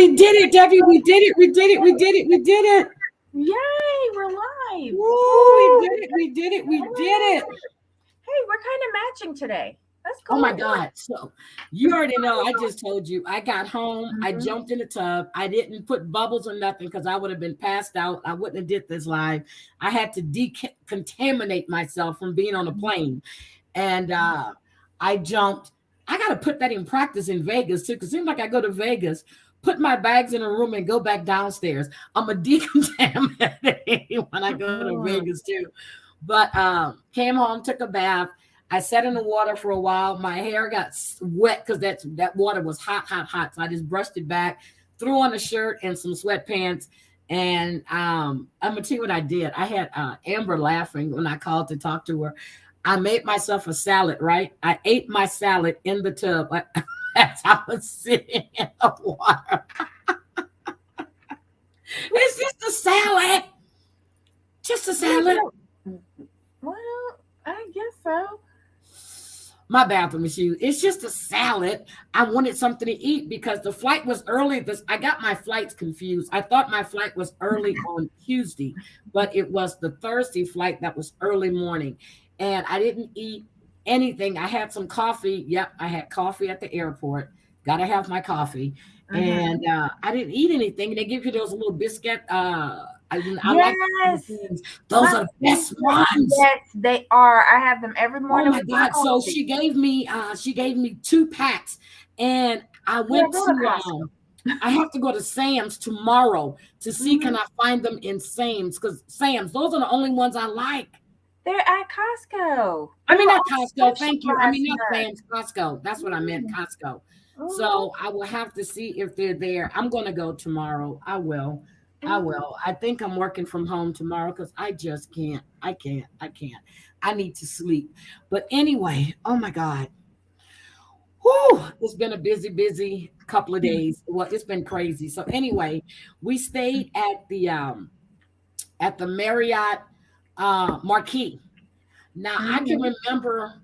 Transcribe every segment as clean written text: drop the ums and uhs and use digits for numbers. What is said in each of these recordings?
We did it, Debbie. We did it. We did it. We did it. We did it. Yay, we're live. Woo, we did it. We did it. We did it. Hey, we're kind of matching today. That's cool. Oh my God. So you already know, I just told you, I got home, I jumped in the tub. I didn't put bubbles or nothing because I would have been passed out. I wouldn't have did this live. I had to decontaminate myself from being on a plane. And I jumped. I got to put that in practice in Vegas too, because it seems like I go to Vegas, put my bags in a room and go back downstairs. I'm a decontaminate when I go to Vegas too. But came home, took a bath. I sat in the water for a while. My hair got wet because that water was hot, hot, hot. So I just brushed it back, threw on a shirt and some sweatpants. And I'm going to tell you what I did. I had Amber laughing when I called to talk to her. I made myself a salad, right? I ate my salad in the tub as I was sitting in the water. It's just a salad. Just a salad. Well, I guess so. My bathroom is huge. It's just a salad. I wanted something to eat because the flight was early. I got my flights confused. I thought my flight was early on Tuesday, but it was the Thursday flight that was early morning. And I didn't eat anything. I had some coffee. Yep, I had coffee at the airport. Got to have my coffee. And I didn't eat anything. They give you those little biscuit. I like those are the best ones. Yes, they are. I have them every morning. Oh my God! So she gave me 2 packs, and I went to. I have to go to Sam's tomorrow to see can I find them in Sam's, because Sam's, those are the only ones I like. They're at Costco. I mean, not Costco. Thank you. I mean, not Sam's. Costco. That's what I meant. Costco. So I will have to see if they're there. I'm going to go tomorrow. I will. I think I'm working from home tomorrow because I just can't. I can't. I need to sleep. But anyway, oh my God. Whew, it's been a busy couple of days. Well, it's been crazy. So anyway, we stayed at the Marriott Marquis. Now I can remember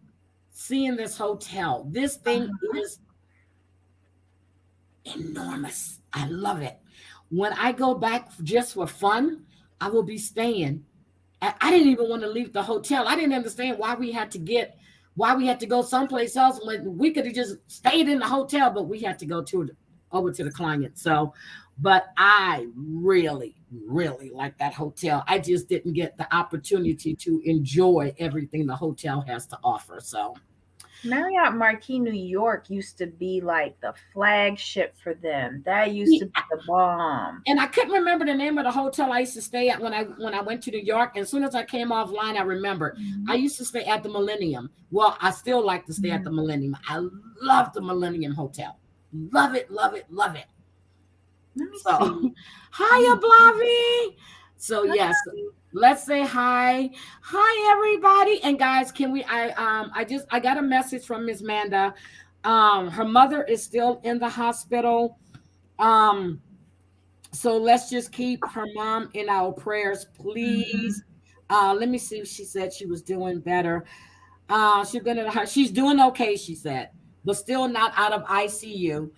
seeing this hotel. This thing is enormous. I love it. When I go back just for fun, I will be staying. I didn't even want to leave the hotel. I didn't understand why we had to go someplace else when we could have just stayed in the hotel, but we had to go over to the client. So, but I really, really like that hotel. I just didn't get the opportunity to enjoy everything the hotel has to offer. So Marriott Marquis, New York used to be like the flagship for them. That used to be the bomb. And I couldn't remember the name of the hotel I used to stay at when I went to New York. And as soon as I came offline, I remembered. I used to stay at the Millennium. Well, I still like to stay at the Millennium. I love the Millennium Hotel. Love it, love it, love it. So, hiya, Blavy. So yes, let's say hi. Hi, everybody. And guys, can we? I got a message from Miss Manda. Her mother is still in the hospital. So let's just keep her mom in our prayers, please. Let me see if she said she was doing better. She's doing okay, she said, but still not out of ICU.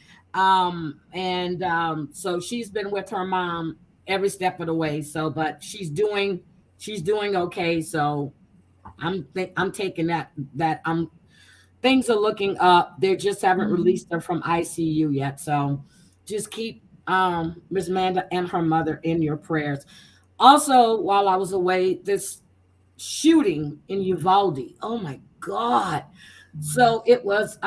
So she's been with her mom every step of the way. So, but she's doing okay. So I'm taking that things are looking up. They just haven't released her from ICU yet. So just keep Miss Amanda and her mother in your prayers. Also, while I was away, this shooting in Uvalde. Oh my God. So it was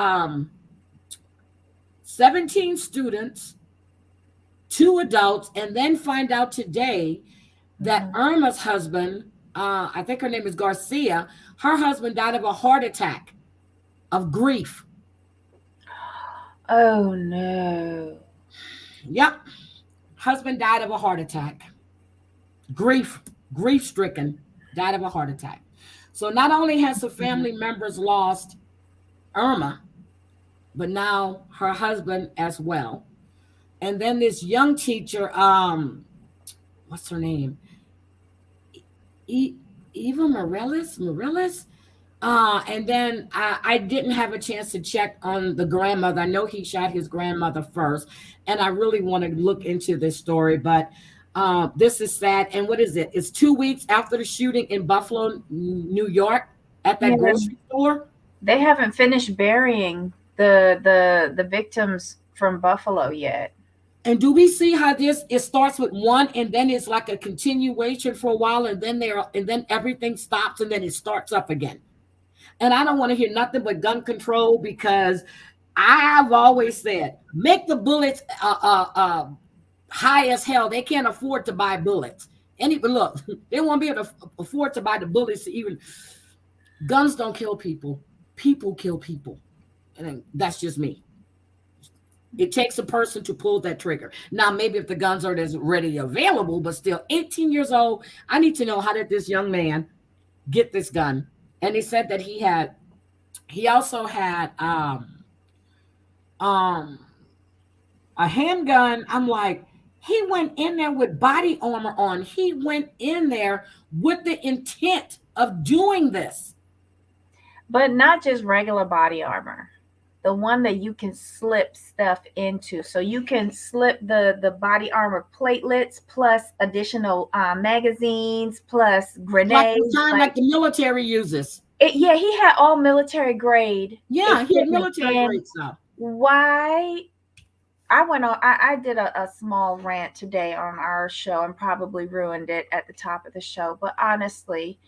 17 students, 2 adults, and then find out today that Irma's husband, I think her name is Garcia, her husband died of a heart attack of grief. Oh no. Yep. Husband died of a heart attack. Grief stricken, died of a heart attack. So not only has the family members lost Irma, but now her husband as well. And then this young teacher, what's her name? Eva Morales? And then I didn't have a chance to check on the grandmother. I know he shot his grandmother first, and I really want to look into this story. But this is sad. And what is it? It's 2 weeks after the shooting in Buffalo, New York, at that Yeah, grocery store. they haven't finished burying the victims from Buffalo yet. And do we see how this? It starts with one, and then it's like a continuation for a while, and then everything stops, and then it starts up again. And I don't want to hear nothing but gun control because I've always said make the bullets high as hell. They can't afford to buy bullets. And even look, they won't be able to afford to buy the bullets. To even guns don't kill people. People kill people, and that's just me. It takes a person to pull that trigger. Now, maybe if the guns aren't as ready available, but still, 18 years old. I need to know, how did this young man get this gun? And he said that he also had um a handgun. I'm like, he went in there with body armor on. He went in there with the intent of doing this. But not just regular body armor. The one that you can slip stuff into. So you can slip the body armor platelets plus additional magazines plus Like the grenades. kind like the military uses. Yeah, he had all military grade Yeah, he had equipment. military And grade stuff. why I went on, I did a small rant today on our show and probably ruined it at the top of the show. But honestly,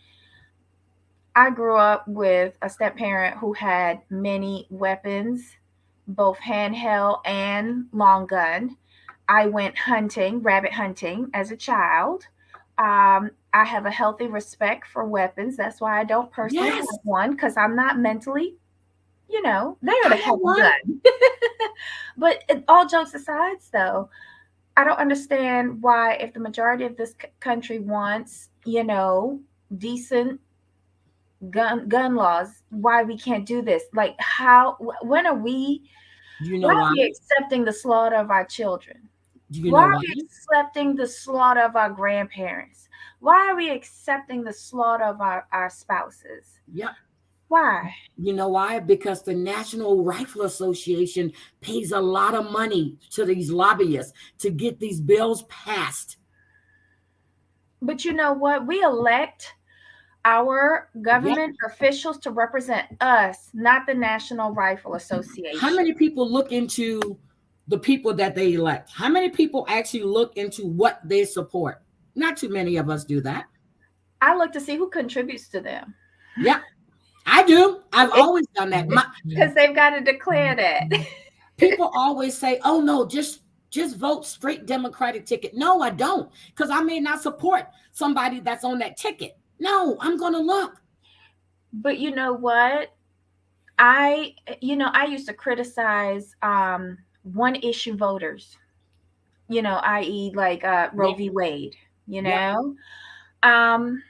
I grew up with a step parent who had many weapons, both handheld and long gun. I went hunting, rabbit hunting as a child. I have a healthy respect for weapons. That's why I don't personally Yes, have one because I'm not mentally, there I to have have a one. gun. But all jokes aside, though, I don't understand why, if the majority of this country wants, decent gun laws, why we can't do this. Like, when are we? Do you Why know are why? we accepting the slaughter of our children? Do you Why know are why? we accepting the slaughter of our grandparents? Why are we accepting the slaughter of our spouses? Yep. Why? You know why? Because the National Rifle Association pays a lot of money to these lobbyists to get these bills passed. But you know what? We elect our Yep. government officials to represent us, not the National Rifle How Association. many people look into the people that they elect? How many people actually look into what they support? Not too many of us do that. I look to see who contributes to them Yep, I do. I've always done that. because they've got to declare that. People always say, "Oh no, just vote straight Democratic ticket." No, I don't, because I may not support somebody that's on that ticket. No, I'm gonna look. But you know what? I used to criticize one issue voters, i.e., like Roe Yep, v. Wade, you yep. know. Um,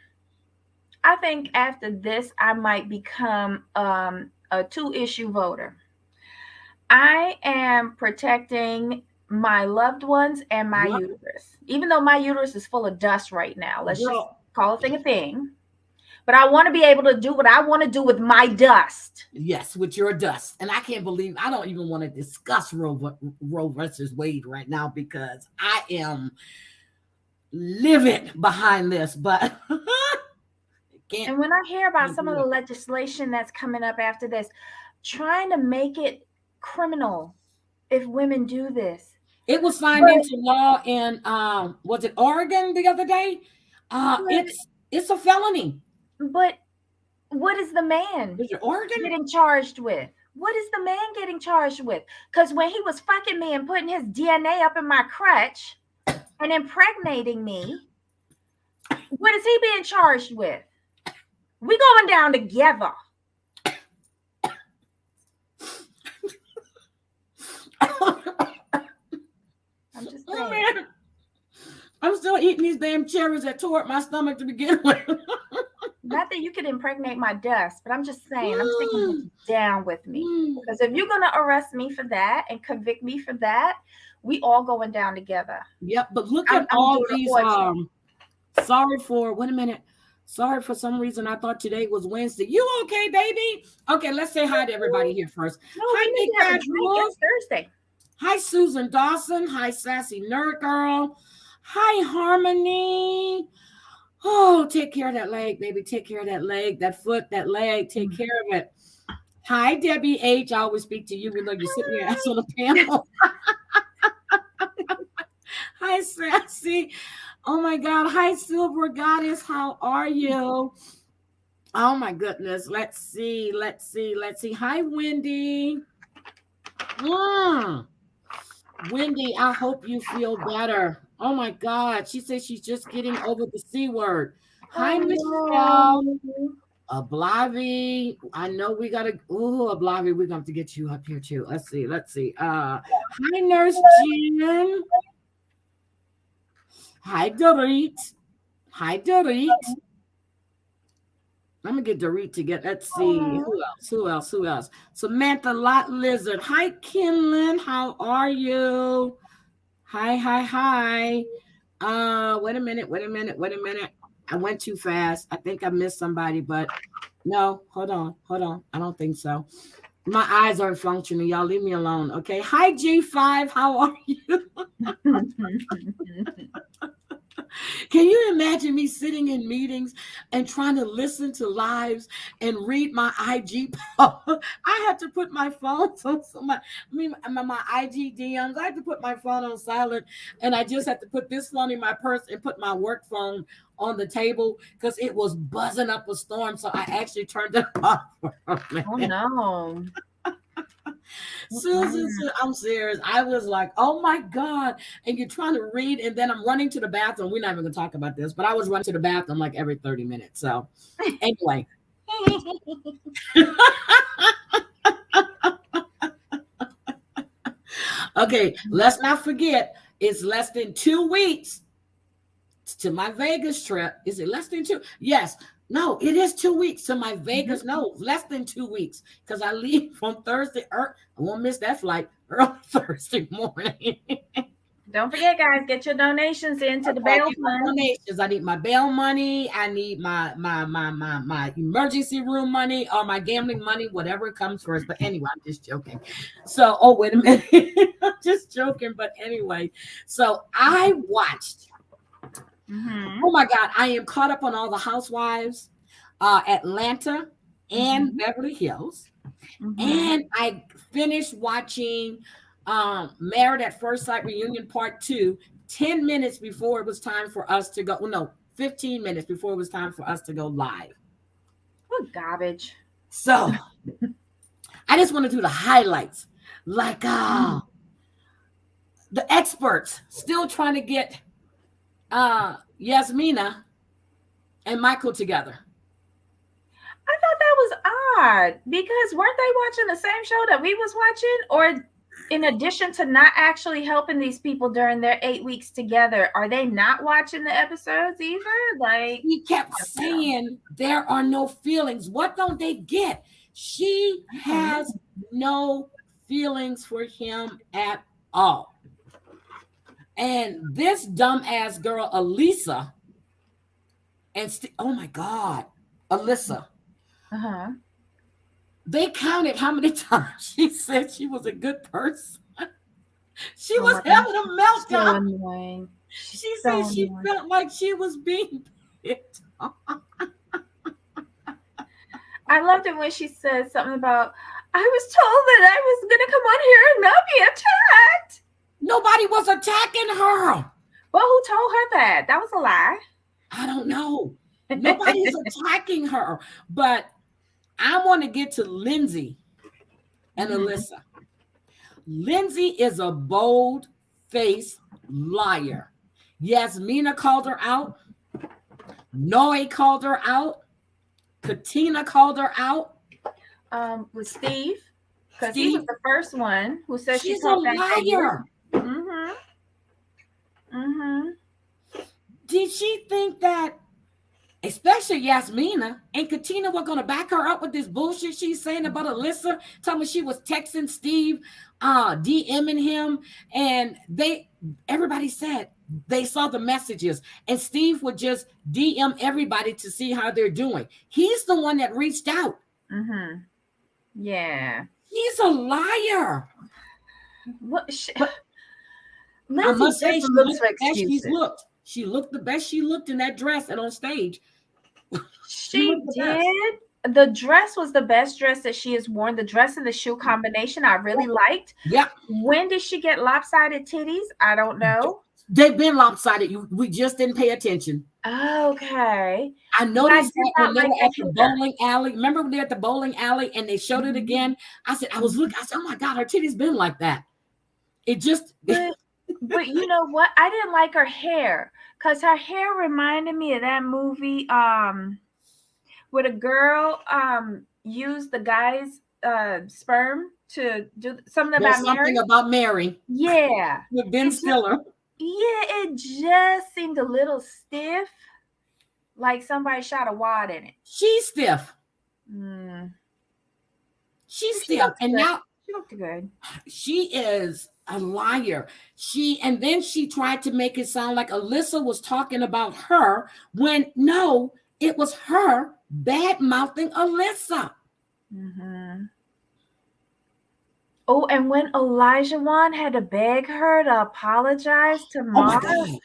I think after this, I might become a two-issue voter. I am protecting my loved ones and my Yep. uterus, even though my uterus is full of dust right now. Let's just Girl, call a thing a thing. But I want to be able to do what I want to do with my dust. yes, with your dust. And I can't believe I don't even want to discuss Roe versus Wade right now because I am livid behind this, but can't, And when I hear about can't some do of the it. legislation that's coming up after this, trying to make it criminal if women do this. It was signed But into law in was it Oregon the other day? but It's a felony. but what is the man Is it Oregon? getting charged with? What is the man getting charged with? Because when he was fucking me and putting his DNA up in my crutch and impregnating me, what is he being charged with? We going down together. I'm just Oh saying. man, I'm still eating these damn cherries that tore up my stomach to begin with. Not that you could impregnate my dust, but I'm just saying, I'm taking this down with me. Because if you're going to arrest me for that and convict me for that, we all going down together. Yep, but look I'm at all doing an these orgy. sorry for wait a minute. Sorry, for some reason I thought today was Wednesday. You okay, baby? Okay, let's say hi to everybody here first. No, Hi, we need Big to have a Bad drink. Wolf. It's Thursday. Hi, Susan Dawson. Hi, Sassy Nerd Girl. Hi, Harmony. Oh, take care of that leg, baby. Take care of that leg, that foot, that leg. Take care of it. Hi, Debbie H. I always speak to you, even though you're sitting your ass on the panel. Hi, Sassy. Oh my God. Hi, Silver Goddess. How are you? Oh my goodness. Let's see. Hi, Wendy. Wendy, I hope you feel better. Oh my God. She says she's just getting over the C word. Hi, Michelle. Blavy. I know we gotta. Oh, Blavy, we're gonna have to get you up here too. Let's see. Hi, Nurse Jen. Hi, Dorit. Let me get Dorit to get. Let's see. Who else? Samantha Lot Lizard. Hi, Kinlan. How are you? Hi. Wait a minute. I went too fast. I think I missed somebody, but no, hold on. I don't think so. My eyes aren't functioning. Y'all leave me alone. Okay. Hi, G5. How are you? Can you imagine me sitting in meetings and trying to listen to lives and read my IG post? I had to put my phone on my IG DMs. I had to put my phone on silent, and I just had to put this phone in my purse and put my work phone on the table because it was buzzing up a storm. So I actually turned it off. Oh no. Susan, I'm serious. I was like, oh my God. And you're trying to read, and then I'm running to the bathroom. We're not even going to talk about this, but I was running to the bathroom like every 30 minutes. So, anyway. Okay, let's not forget, it's less than 2 weeks to my Vegas trip. Is it less than 2? Yes. No, it is 2 weeks to my Vegas. No, less than 2 weeks because I leave on Thursday. I won't miss that flight early Thursday morning. Don't forget, guys, get your donations into the bail fund. Donations. I need my bail money. I need my emergency room money or my gambling money, whatever comes first. But anyway, I'm just joking. So, oh, wait a minute. I'm just joking. But anyway, so I watched. Mm-hmm. Oh my God, I am caught up on all the Housewives, Atlanta and Beverly Hills. And I finished watching Married at First Sight Reunion Part 2 10 minutes before it was time for us to go. Well, no, 15 minutes before it was time for us to go live. What garbage. So I just want to do the highlights. Like the experts still trying to get Yasmina and Michael together. I thought that was odd because weren't they watching the same show that we was watching? Or in addition to not actually helping these people during their 8 weeks together, are they not watching the episodes either? Like, he kept saying there are no feelings. What don't they get? She has no feelings for him at all. And this dumbass girl, Elisa, and oh my God, Alyssa. They counted how many times she said she was a good person. She was having a meltdown. She said she felt like she was being picked on. I loved it when she said something about, I was told that I was going to come on here and not be attacked. Nobody was attacking her. Well, who told her that? That was a lie. I don't know. Nobody's attacking her. But I want to get to Lindsay and Alyssa. Lindsay is a bold-faced liar. Yasmina called her out. Noe called her out. Katina called her out. With Steve. Because he was the first one who said she's a liar. Did she think that, especially Yasmina and Katina, were going to back her up with this bullshit she's saying about Alyssa, telling me she was texting Steve, DMing him, and everybody said they saw the messages, and Steve would just DM everybody to see how they're doing. He's the one that reached out. Mm-hmm. Yeah. He's a liar. What? But I Lindsay must say, just she looks looked for the best she's excuses. looked. She looked the best she looked in that dress and on stage. She She looked the best. did. The dress was the best dress that she has worn. The dress and the shoe combination I really liked. Yeah. When did she get lopsided titties? I don't know. They've been lopsided. We just didn't pay attention. Okay. I But I noticed did that not when they like were the at the hair. bowling alley. Remember when they were at the bowling alley and they showed it again? I said, I was looking, I said, oh my God, her titties been like that. It just But you know what? I didn't like her hair because her hair reminded me of that movie where the girl used the guy's sperm to do something there's about something Mary. about Mary Yeah. with Ben It just Stiller. it just seemed a little stiff, like somebody shot a wad in it. She's stiff. Mm. She's She stiff. looked And good. now She looked good. she is a liar. And then she tried to make it sound like Alyssa was talking about her when no, it was her bad mouthing Alyssa. Mm-hmm. Oh, and when Elijah Wan had to beg her to apologize to Oh my Mark. God.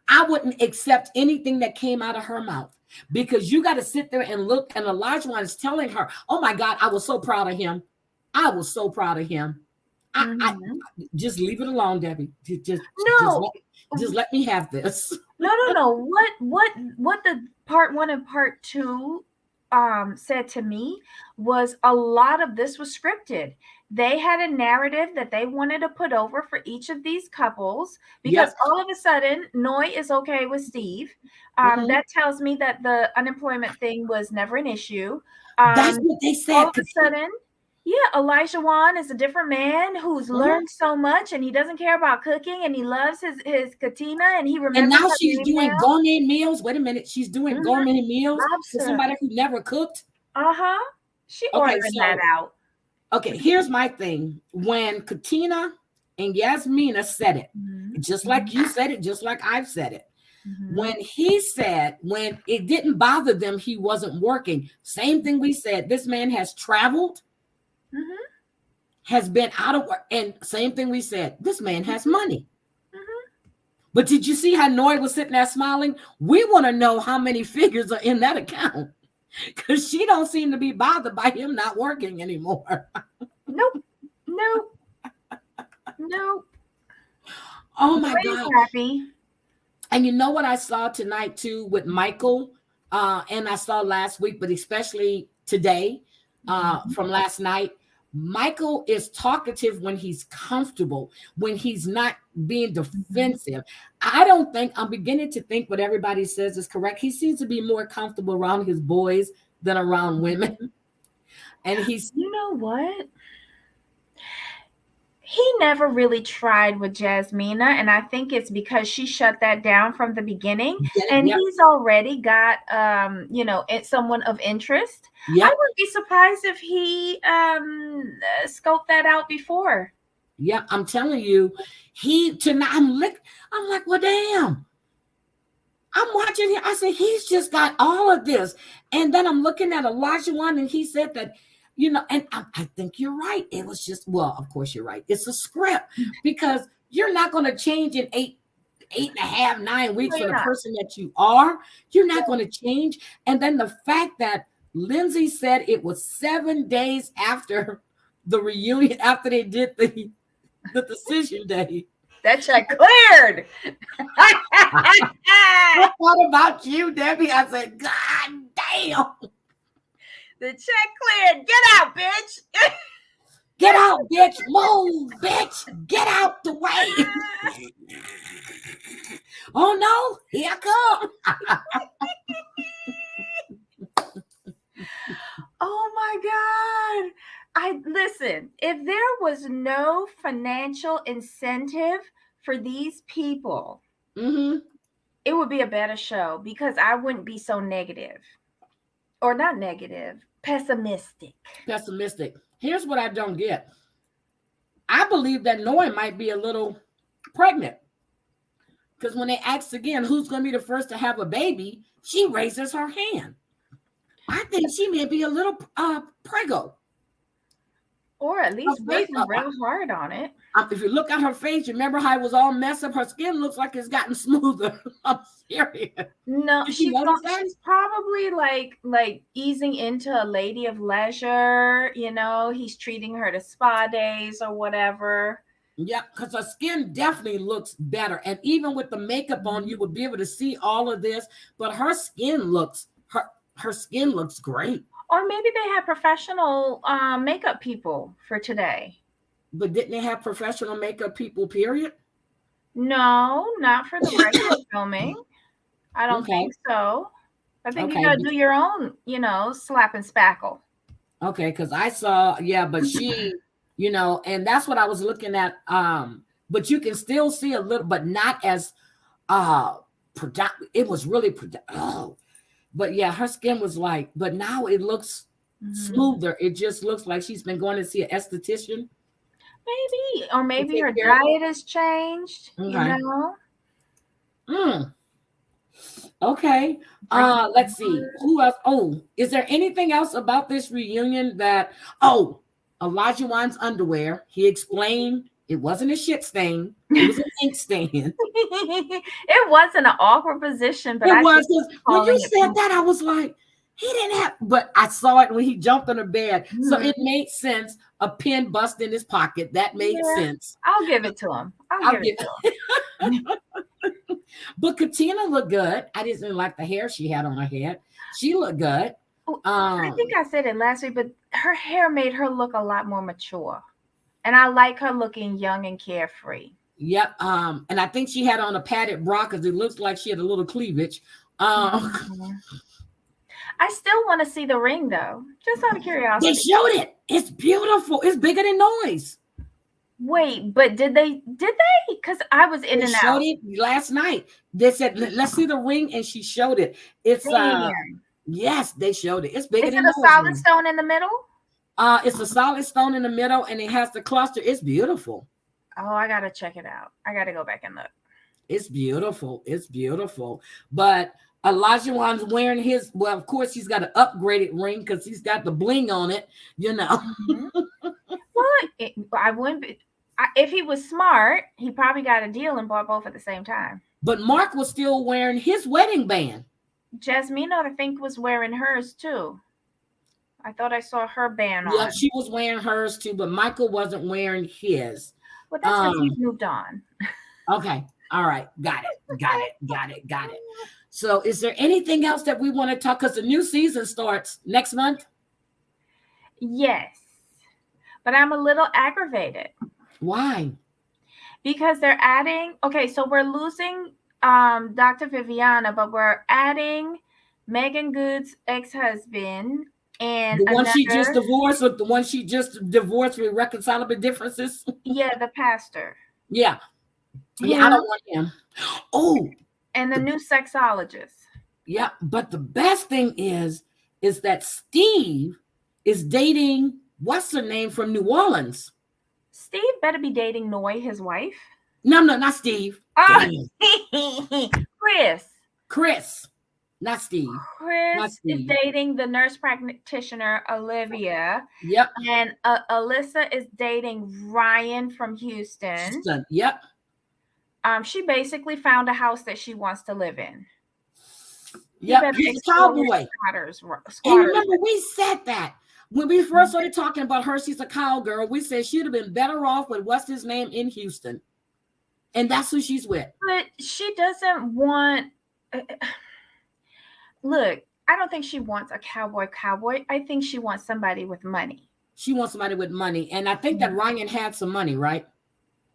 I wouldn't accept anything that came out of her mouth because you got to sit there and look. And Elijah Wan is telling her, oh my God, I was so proud of him. I was so proud of him. I just leave it alone, Debbie. No. Just let me have this. No. What the part 1 and part 2 said to me was a lot of this was scripted. They had a narrative that they wanted to put over for each of these couples because all of a sudden Noi is okay with Steve. That tells me that the unemployment thing was never an issue. That's what they said. All of a sudden, yeah, Elijah Wan is a different man who's learned so much, and he doesn't care about cooking, and he loves his Katina, and he remembers. And now her she's name doing now. gourmet meals. Wait a minute, she's doing gourmet meals for Lobster. somebody who never cooked. She ordering that out. Okay, here's my thing. When Katina and Yasmina said it, just like you said it, just like I've said it. When he said, when it didn't bother them, he wasn't working. Same thing we said. This man has traveled, has been out of work, and same thing we said. This man has money. But did you see how Noi was sitting there smiling? We want to know how many figures are in that account because she don't seem to be bothered by him not working anymore. Nope. Oh my God. Happy. And you know what I saw tonight too with Michael, and I saw last week, but especially today, from last night. Michael is talkative when he's comfortable, when he's not being defensive. I don't think, I'm beginning to think what everybody says is correct. He seems to be more comfortable around his boys than around women. And he's, you know what? He never really tried with Jasmina, and I think it's because she shut that down from the beginning. And he's already got, someone of interest. I wouldn't be surprised if he scoped that out before. Yeah, I'm telling you, tonight I'm like, well, damn. I'm watching him. I said, he's just got all of this. And then I'm looking at Elijah Wan, and he said that, and I think you're right. It was just, well, of course you're right. It's a script because you're not going to change in 8.5, 9 weeks for the person that you are. You're not going to change. And then the fact that Lindsay said it was 7 days after the reunion, after they did the decision day. That check cleared. I thought about you, Debbie. I said, God damn. The check cleared. Get out, bitch. Get out, bitch. Move, bitch. Get out the way. Oh, no. Here I come. Oh, my God. Listen, if there was no financial incentive for these people, it would be a better show because I wouldn't be so negative. Or not negative, pessimistic. Here's what I don't get. I believe that Noi might be a little pregnant. Because when they asked again who's going to be the first to have a baby, she raises her hand. I think she may be a little prego. Or at least working real hard on it. If you look at her face, you remember how it was all messed up? Her skin looks like it's gotten smoother. I'm serious. No, she's probably like easing into a lady of leisure. You know, he's treating her to spa days or whatever. Yeah, because her skin definitely looks better. And even with the makeup on, you would be able to see all of this. But her skin looks great. Or maybe they had professional makeup people for today. But didn't they have professional makeup people, period? No, not for the regular filming. I don't think so. I think you got to do your own, slap and spackle. Okay, because I saw, but she, and that's what I was looking at. But you can still see a little, but not as it was really but yeah, her skin was but now it looks smoother. It just looks like she's been going to see an esthetician. Maybe, or maybe her diet has changed, Okay. Let's see. Who else? Oh, is there anything else about this reunion that Elijah Wan's underwear? He explained it wasn't a shit stain, it was an ink stain. It wasn't an awkward position, but it was. When you said that, I was like, he didn't have, but I saw it when he jumped on the bed. So it made sense. A pin bust in his pocket. That made sense. I'll give it to him. I'll give it to him. But Katina looked good. I didn't like the hair she had on her head. She looked good. I think I said it last week, but her hair made her look a lot more mature. And I like her looking young and carefree. Yep. And I think she had on a padded bra because it looks like she had a little cleavage. I still want to see the ring, though. Just out of curiosity. They showed it. It's beautiful. It's bigger than noise. Wait, but did they? Because I was in and out. They showed it last night. They said, let's see the ring, and she showed it. It's yes, they showed it. It's bigger than noise. Is it a solid stone in the middle? It's a solid stone in the middle, and it has the cluster. It's beautiful. Oh, I gotta check it out. I gotta go back and look. It's beautiful. It's beautiful. But Elijah Wan's wearing his, well, of course, he's got an upgraded ring because he's got the bling on it, Well, I wouldn't be, if he was smart, he probably got a deal and bought both at the same time. But Mark was still wearing his wedding band. Jasmine, I think, was wearing hers too. I thought I saw her band on. Yeah, she was wearing hers too, but Michael wasn't wearing his. Well, that's because he's moved on. Okay. All right. Got it. So is there anything else that we want to talk? Because the new season starts next month. Yes. But I'm a little aggravated. Why? Because they're adding, so we're losing Dr. Viviana, but we're adding Megan Good's ex-husband and the one she just divorced, with the one she just divorced with irreconcilable differences. Yeah, the pastor. Yeah, I don't want him. Oh, and the new sexologist. Yeah, but the best thing is that Steve is dating what's her name from New Orleans. Steve better be dating Noy, his wife. No, not Steve. Chris. Not Steve. Chris is dating the nurse practitioner, Olivia. Yep. And Alyssa is dating Ryan from Houston. Yep. She basically found a house that she wants to live in. Yep. He's a cowboy. And remember, we said that when we first started talking about her, she's a cowgirl. We said she'd have been better off with what's his name in Houston. And that's who she's with. But she doesn't want... Look, I don't think she wants a cowboy. I think she wants somebody with money. She wants somebody with money. And I think that Ryan had some money, right?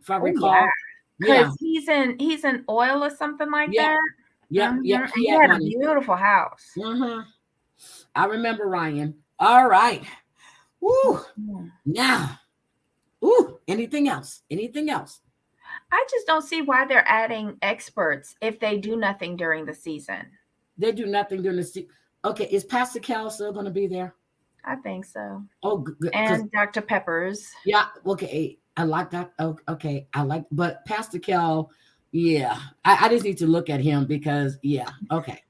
If I recall. Because he's in oil or something like that. Yep. He had a beautiful house. I remember Ryan. All right. Woo. Now. Ooh. Anything else? I just don't see why they're adding experts if they do nothing during the season. They do nothing during the season. Okay, is Pastor Cal still going to be there? I think so. Oh, good. And Dr. Peppers. Yeah, okay. I like that. Oh, okay, but Pastor Cal, Yeah, I just need to look at him because yeah, okay.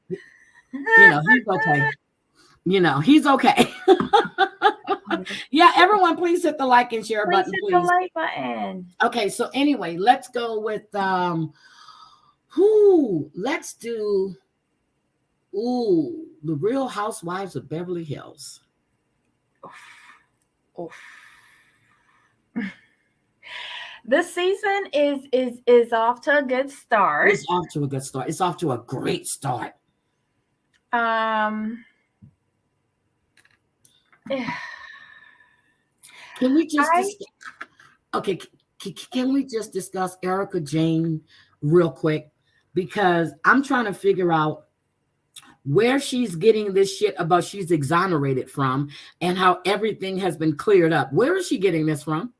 He's okay. He's okay. Yeah, everyone, please hit the like and share Please button, hit the please. like button. Okay, so anyway, let's go with who? Let's do the Real Housewives of Beverly Hills. Oof. This season is off to a good start. It's off to a good start. It's off to a great start. Um. Can we just okay? Can we just discuss Erica Jane real quick? Because I'm trying to figure out where she's getting this shit about she's exonerated from and how everything has been cleared up. Where is she getting this from?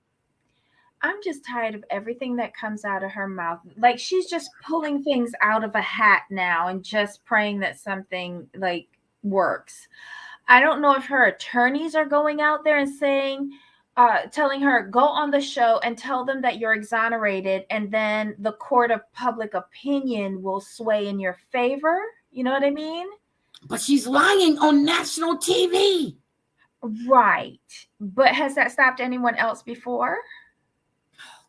I'm just tired of everything that comes out of her mouth. Like she's just pulling things out of a hat now and just praying that something like works. I don't know if her attorneys are going out there and saying, telling her, go on the show and tell them that you're exonerated, and then the court of public opinion will sway in your favor. You know what I mean? But she's lying on national TV. Right. But has that stopped anyone else before? Oh,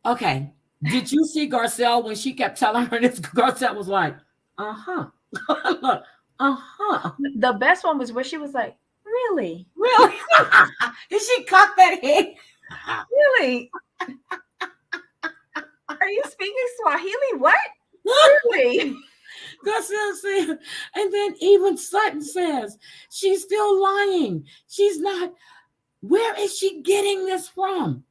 God. Okay. Did you see Garcelle when she kept telling her this? Garcelle was like, uh-huh. Uh-huh. The best one was where she was like, really? Really? Did she cock that head? Really? Are you speaking Swahili? What? Really? Garcelle said, and then even Sutton says, she's still lying. She's not. Where is she getting this from?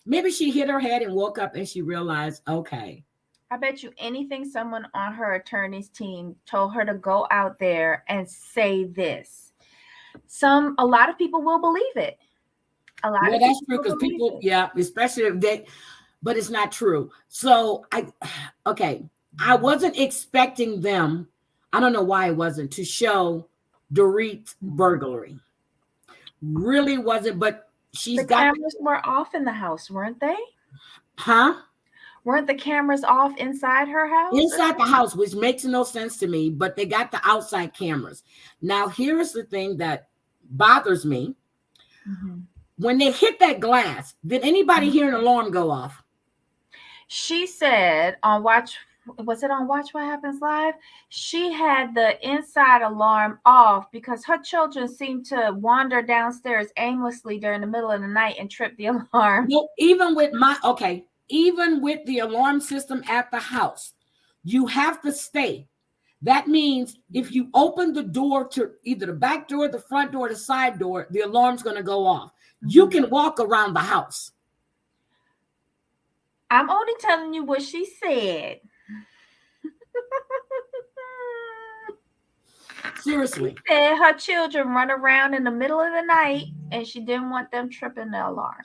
Maybe she hit her head and woke up and she realized, okay. I bet you anything someone on her attorney's team told her to go out there and say this. A lot of people will believe it. That's true because people, yeah, especially if they, but it's not true. So I wasn't expecting them. I don't know why it wasn't to show Dorit's burglary. Really wasn't, but she's the cameras were off in the house, weren't they? Huh? Weren't the cameras off inside her house? Inside the house, which makes no sense to me, but they got the outside cameras. Now, here's the thing that bothers me. Mm-hmm. When they hit that glass, did anybody hear an alarm go off? She said on Watch What Happens Live? She had the inside alarm off because her children seemed to wander downstairs aimlessly during the middle of the night and trip the alarm. No, even with the alarm system at the house, you have to stay. That means if you open the door to either the back door, the front door, the side door, the alarm's going to go off. Mm-hmm. You can walk around the house. I'm only telling you what she said. Seriously. She said her children run around in the middle of the night and she didn't want them tripping the alarm.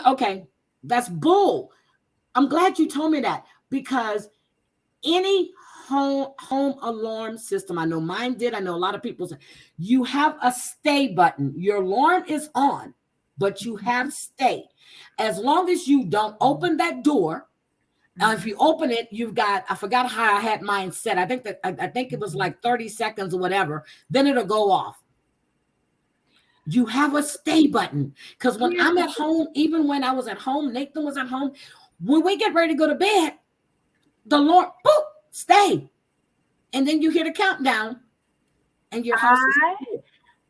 Okay, that's bull. I'm glad you told me that because any home alarm system, I know mine did, I know a lot of people say, you have a stay button. Your alarm is on, but you have stay. As long as you don't open that door, if you open it, you've got, I forgot how I had mine set. I think it was like 30 seconds or whatever. Then it'll go off. You have a stay button. Because when I'm at home, even when I was at home, Nathan was at home, when we get ready to go to bed, the alarm, boop, stay. And then you hear the countdown and your house is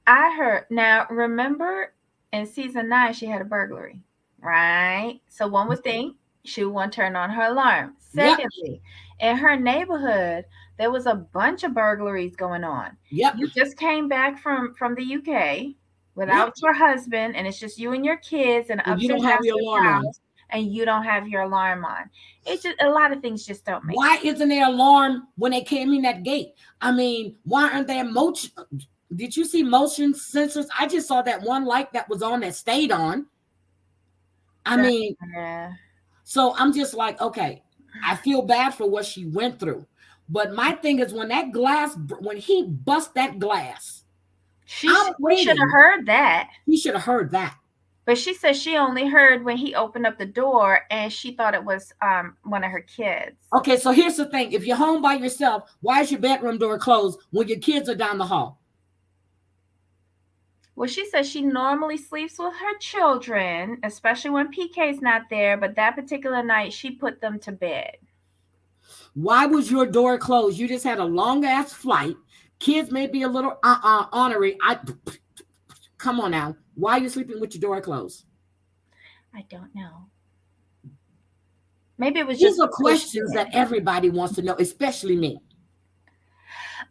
I heard, now remember in season 9, she had a burglary, right? So one would think she would want to turn on her alarm. Secondly, in her neighborhood, there was a bunch of burglaries going on. Yep. You just came back from the UK without your husband, and it's just you and your kids, and you don't have your alarm on. And you don't have your alarm on. It's just a lot of things just don't make sense. Why isn't there alarm when they came in that gate? I mean, why aren't there motion? Did you see motion sensors? I just saw that one light that was on that stayed on. I mean, so I'm just like, okay, I feel bad for what she went through. But my thing is when he bust that glass, we should have heard that. He should have heard that. But she said she only heard when he opened up the door, and she thought it was one of her kids. Okay, so here's the thing. If you're home by yourself, why is your bedroom door closed when your kids are down the hall? Well, she says she normally sleeps with her children, especially when PK's not there, but that particular night she put them to bed. Why was your door closed? You just had a long ass flight. Kids may be a little ornery. Come on now. Why are you sleeping with your door closed? I don't know. Maybe it was These just are questions that everybody wants to know, especially me.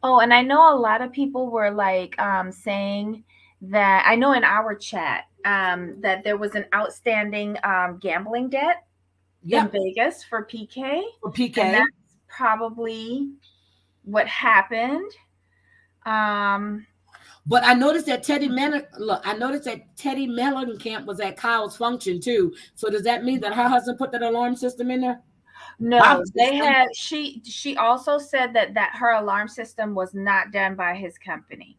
Oh, and I know a lot of people were like saying that, I know in our chat that there was an outstanding gambling debt in Vegas for PK. For PK. And that's probably what happened. But I noticed that Teddy Mellencamp was at Kyle's function too. So does that mean that her husband put that alarm system in there? No, they had. She also said that her alarm system was not done by his company.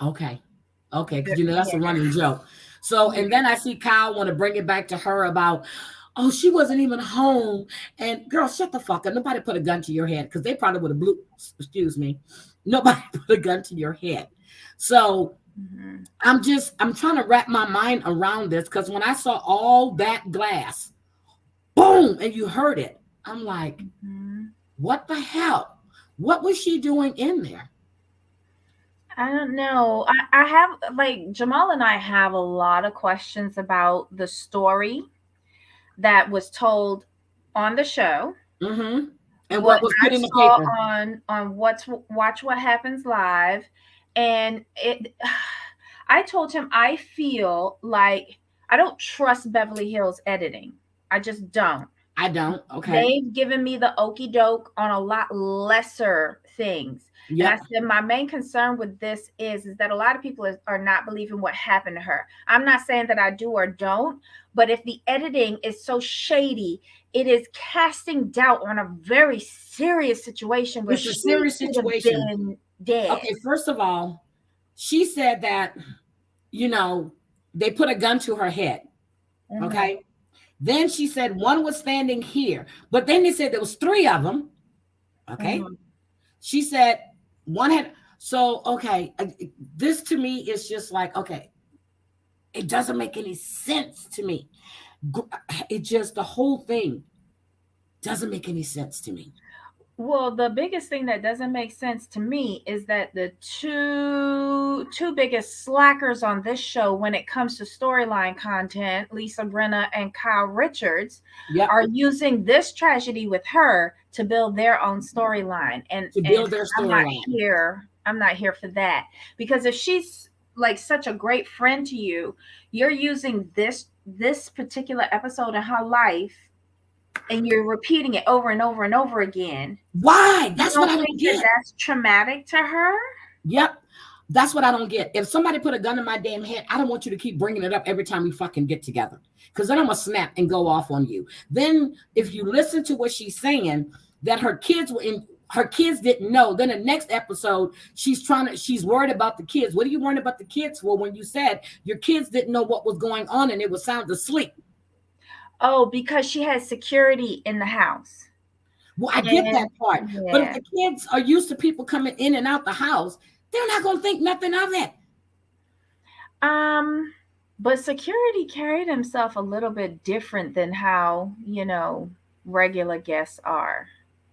Okay, because that's a running joke. So, and then I see Kyle want to bring it back to her about, oh, she wasn't even home. And girl, shut the fuck up. Nobody put a gun to your head, because they probably would have excuse me. Nobody put a gun to your head. So I'm trying to wrap my mind around this, because when I saw all that glass, boom, and you heard it, I'm like, what the hell? What was she doing in there? I don't know. I have, like, Jamal and I have a lot of questions about the story that was told on the show. And what was put in the paper on Watch What Happens Live. And I told him I feel like I don't trust Beverly Hills editing. I just don't. I don't. Okay. They've given me the okie doke on a lot lesser things. Yep. And I said, my main concern with this is that a lot of people are not believing what happened to her. I'm not saying that I do or don't, but if the editing is so shady, it is casting doubt on a very serious situation where she should have been dead. Okay, first of all, she said that, they put a gun to her head. Okay. Then she said one was standing here, but then they said there was 3 of them. Okay. She said one had, so, okay. This to me is just like, okay, it doesn't make any sense to me. It just, the whole thing doesn't make any sense to me. Well, the biggest thing that doesn't make sense to me is that the two biggest slackers on this show when it comes to storyline content, Lisa Brenna and Kyle Richards, are using this tragedy with her to build their own storyline. And to build their storyline. I'm not here for that. Because if she's like such a great friend to you, you're using this particular episode in her life and you're repeating it over and over and over again. Why? That's what I don't get. That's traumatic to her. Yep. That's what I don't get. If somebody put a gun in my damn head, I don't want you to keep bringing it up every time we fucking get together, because then I'm going to snap and go off on you. Then if you listen to what she's saying, that her kids didn't know. Then the next episode, she's worried about the kids. What are you worried about the kids for when you said your kids didn't know what was going on and they were sound asleep? Oh, because she has security in the house. Well, I get that part. Yeah. But if the kids are used to people coming in and out the house, they're not going to think nothing of it. But security carried himself a little bit different than how, regular guests are.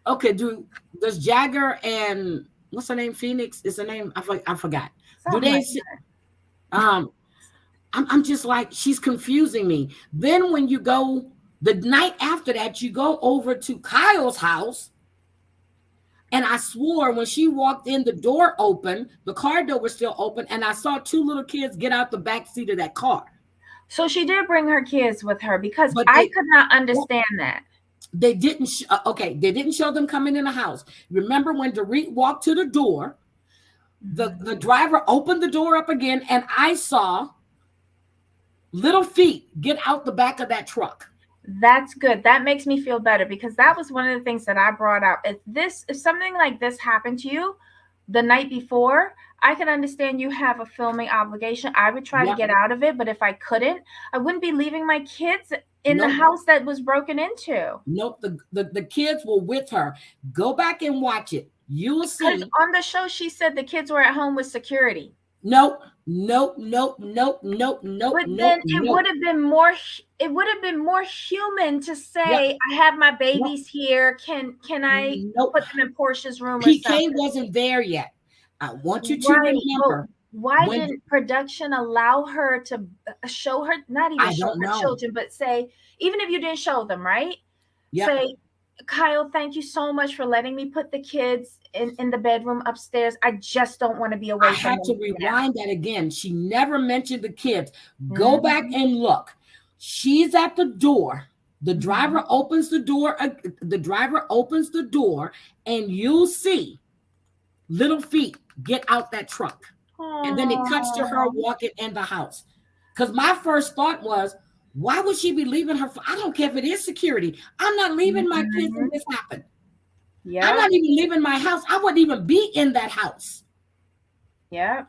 Okay, does Jagger and what's her name? Phoenix is her name? I forgot. Something do they? I'm just like, she's confusing me. Then when you go, the night after that, you go over to Kyle's house. And I swore when she walked in, the door open, the car door was still open. And I saw 2 little kids get out the back seat of that car. So she did bring her kids with her, because I could not understand that. They didn't. They didn't show them coming in the house. Remember when Dorit walked to the door, the driver opened the door up again. And I saw little feet get out the back of that truck. That's good. That makes me feel better, because that was one of the things that I brought out. If something like this happened to you, the night before, I can understand you have a filming obligation. I would try to Yep. get out of it, but if I couldn't, I wouldn't be leaving my kids in the Nope. house that was broken into. Nope. The kids were with her. Go back and watch it. You will Because see. on the show, she said the kids were at home with security. Nope. Nope. Nope. Nope. Nope. Nope. But Nope. then it would Nope. have been more. It would have been more human to Yep. say, "I have my Yep. babies here. Can I Nope. put them in Portia's room or PK something?" wasn't there yet. I want you to Right. But remember why when didn't production allow her to show her, not even I show don't her know. children, but say, even if you didn't show them, right? Yep. Say, Kyle, thank you so much for letting me put the kids in the bedroom upstairs. I just don't want to be I away from had them to right now. rewind that again. She never mentioned the kids. Go back Mhm. and look. She's at the door. The driver Mhm. opens the door. The driver opens the door, and you'll see little feet get out that truck. And then it cuts to her Oh. walking in the house. Because my first thought was, why would she be leaving her? I don't care if it is security. I'm not leaving my kids when Mhm. this happened. I'm Yep. not even leaving my house. I wouldn't even be in that house. Yep.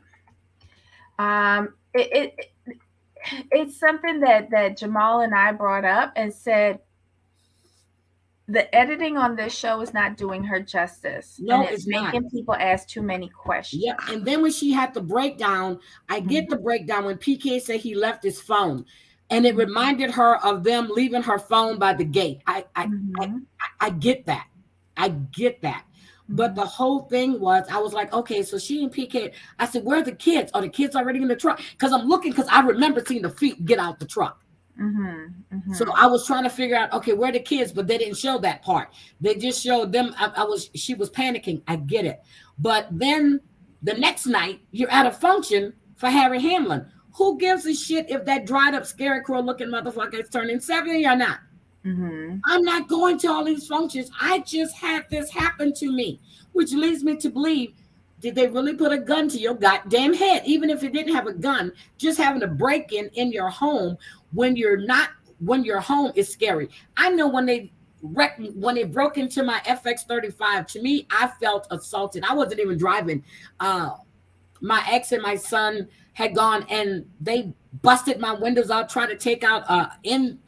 It's something that Jamal and I brought up and said the editing on this show is not doing her justice, and No, it's it's not. making people ask too many questions. Yep. And then when she had the breakdown, I get the breakdown when PK said he left his phone. And it reminded her of them leaving her phone by the gate. Mm-hmm. I get that. I get that. But Mm-hmm. the whole thing was, I was like, okay, so she and PK, I said, where are the kids? Are the kids already in the truck? Because I'm looking, because I remember seeing the feet get out the truck. Mm-hmm. So Mm-hmm. I was trying to figure out, okay, where are the kids? But they didn't show that part. They just showed them. She was panicking. I get it. But then the next night, you're at a function for Harry Hamlin. Who gives a shit if that dried up scarecrow looking motherfucker is turning 70 or not? Mm-hmm. I'm not going to all these functions. I just had this happen to me, which leads me to believe, did they really put a gun to your goddamn head? Even if it didn't have a gun, just having a break in your home when your home is scary. I know when they broke into my FX35, to me, I felt assaulted. I wasn't even driving. My ex and my son had gone and they busted my windows out, trying to take out an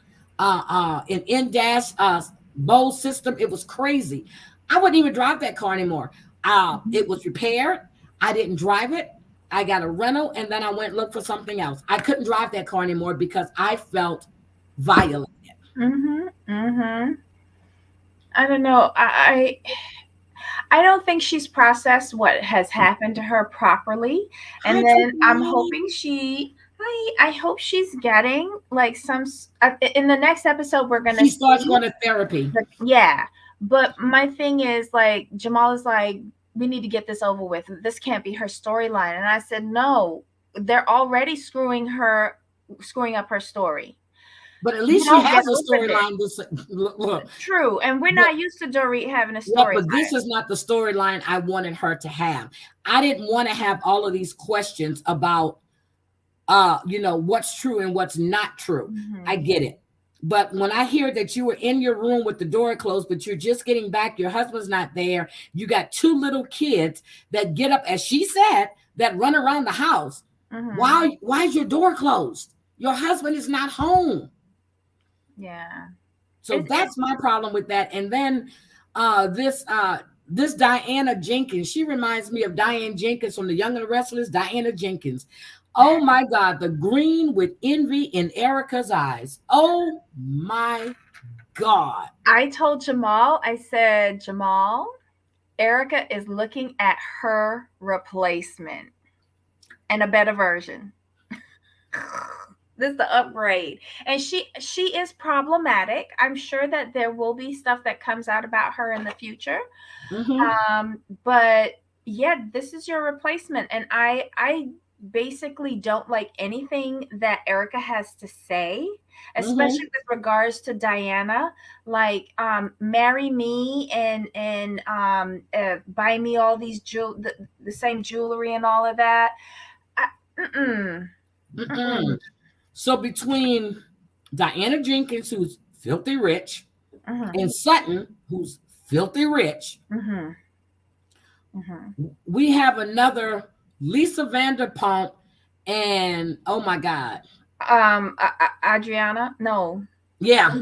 in dash bowl system. It was crazy. I wouldn't even drive that car anymore. It was repaired. I didn't drive it. I got a rental, and then I went and looked for something else. I couldn't drive that car anymore because I felt violated. Mm-hmm. Mm-hmm. I don't know. I don't think she's processed what has happened to her properly. Hi, And then I'm Tiffany. hoping I hope she's getting like in the next episode, we're going to She starts see. going to therapy. Yeah. But my thing is like, Jamal is like, we need to get this over with. This can't be her storyline. And I said, no, they're already screwing up her story. But at You least she don't get has a over this. storyline. Look, True. And we're but not used to Dorit having a yeah, storyline. but this is not the storyline I wanted her to have. I didn't want to have all of these questions about what's true and what's not true. I Mm-hmm. get it. But when I hear that you were in your room with the door closed, but you're just getting back, your husband's not there, you got two little kids that get up, as she said, that run around the house. Mm-hmm. Why is your door closed? Your husband is not home. Yeah. So It's that's my problem with that. And then this Diana Jenkins, she reminds me of Diane Jenkins from the Young and the Restless. Diana Jenkins. Oh my God, the green with envy in Erica's eyes. Oh my God. I told Jamal, I said, Jamal, Erica is looking at her replacement and a better version. This is the upgrade. And she is problematic. I'm sure that there will be stuff that comes out about her in the future. Mm-hmm. But yeah, this is your replacement. And I basically don't like anything that Erica has to say, Mm-hmm. especially with regards to Diana. Like, marry me and buy me all these the same jewelry and all of that. I, mm-mm, mm-mm, Mm-mm. So between Diana Jenkins, who's filthy rich, mm-hmm, and Sutton, who's filthy rich, mm-hmm, We have another Lisa Vanderpump, and oh my God. Adriana? No. Yeah.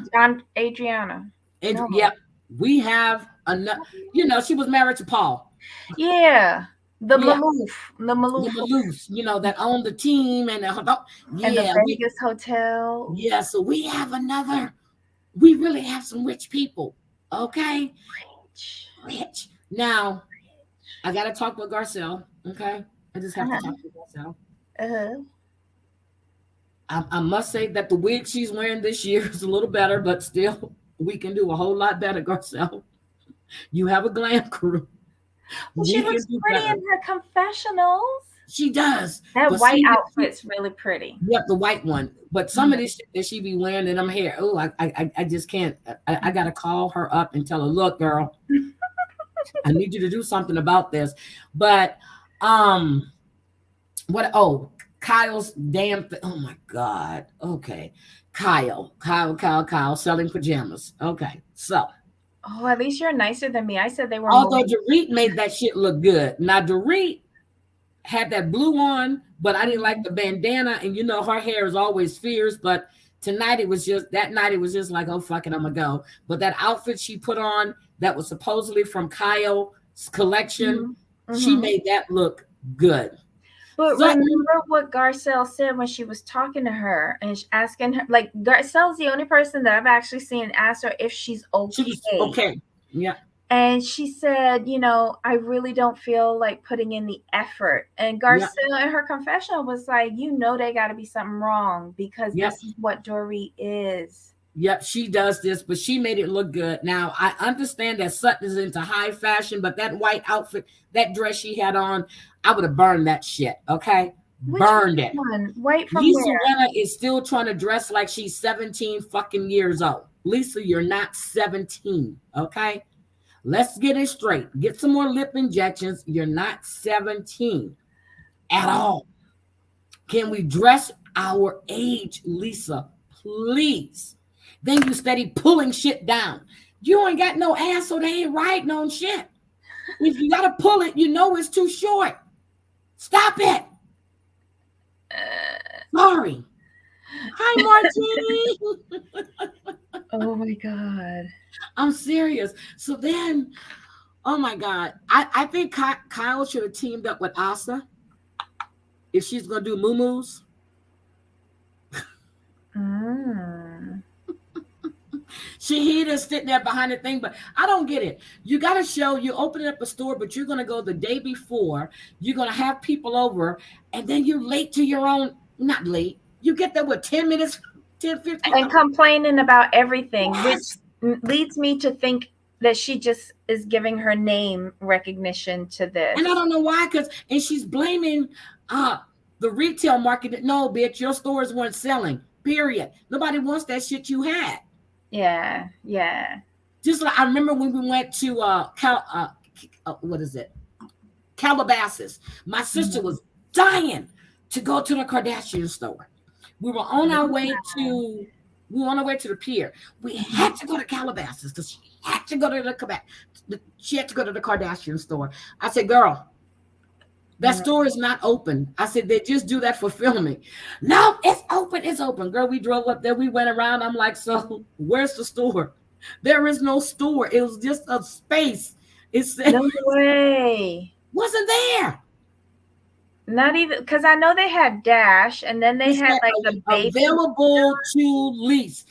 Adriana. And No. yeah, we have another, she was married to Paul. Yeah. The Yeah. Maloof. The The Maloof. Maloofs, that own the team and And the yeah, Vegas Hotel. yeah, so we have we really have some rich people. Okay. Rich. Now, I gotta talk with Garcelle. Okay. I just have to talk with Garcelle. I must say that the wig she's wearing this year is a little better, but still, we can do a whole lot better, Garcelle. You have a glam crew. Well, she looks pretty in her confessionals. She does. That white outfit's really pretty. Yep, the white one. But some of this shit that she be wearing in them hair, I just can't. I gotta call her up and tell her, look, girl, I need you to do something about this. But Kyle's damn oh my God. Okay. Kyle selling pajamas. Okay, so oh, at least you're nicer than me. I said they were. Although Dorit made that shit look good. Now Dorit had that blue on, but I didn't like the bandana, and her hair is always fierce. But tonight it was just like, oh fuck it, I'm gonna go. But that outfit she put on that was supposedly from Kyle's collection, she made that look good. But remember what Garcelle said when she was talking to her and asking her, like Garcelle's the only person that I've actually seen ask her if she's okay. She was okay. Yeah. And she said, I really don't feel like putting in the effort. And Garcelle in her confessional was like, they got to be something wrong because this is what Dorit is. Yep, she does this, but she made it look good. Now, I understand that Sutton is into high fashion, but that white outfit, that dress she had on, I would have burned that shit, okay? Burned it. White from Lisa where? Renna is still trying to dress like she's 17 fucking years old. Lisa, you're not 17, okay? Let's get it straight. Get some more lip injections. You're not 17 at all. Can we dress our age, Lisa? Please. Then you steady pulling shit down. You ain't got no ass, so they ain't riding on shit. If you gotta pull it, it's too short. Stop it. Sorry. Hi, Martini. Oh my God. I'm serious. So then, oh my God, I think Kyle should have teamed up with Asa if she's gonna do muumuus. Shahida's sitting there behind the thing, but I don't get it. You got to show you opening up a store, but you're going to go the day before. You're going to have people over, and then you're late to your own. Not late. You get there with 10 minutes, 10, 15. And complaining about everything, which leads me to think that she just is giving her name recognition to this. And I don't know why, and she's blaming the retail market. No, bitch, your stores weren't selling. Period. Nobody wants that shit you had. Yeah. Just like I remember when we went to Calabasas. My sister was dying to go to the Kardashian store. We were on our way to the pier. We had to go to Calabasas because she had to go to the Kardashian store. I said, girl, that store is not open. I said, they just do that for filming. No, it's open. It's open. Girl, we drove up there. We went around. I'm like, so where's the store? There is no store. It was just a space. It said, no way. Wasn't there. Not even, because I know they had Dash, and then they had like the available to lease.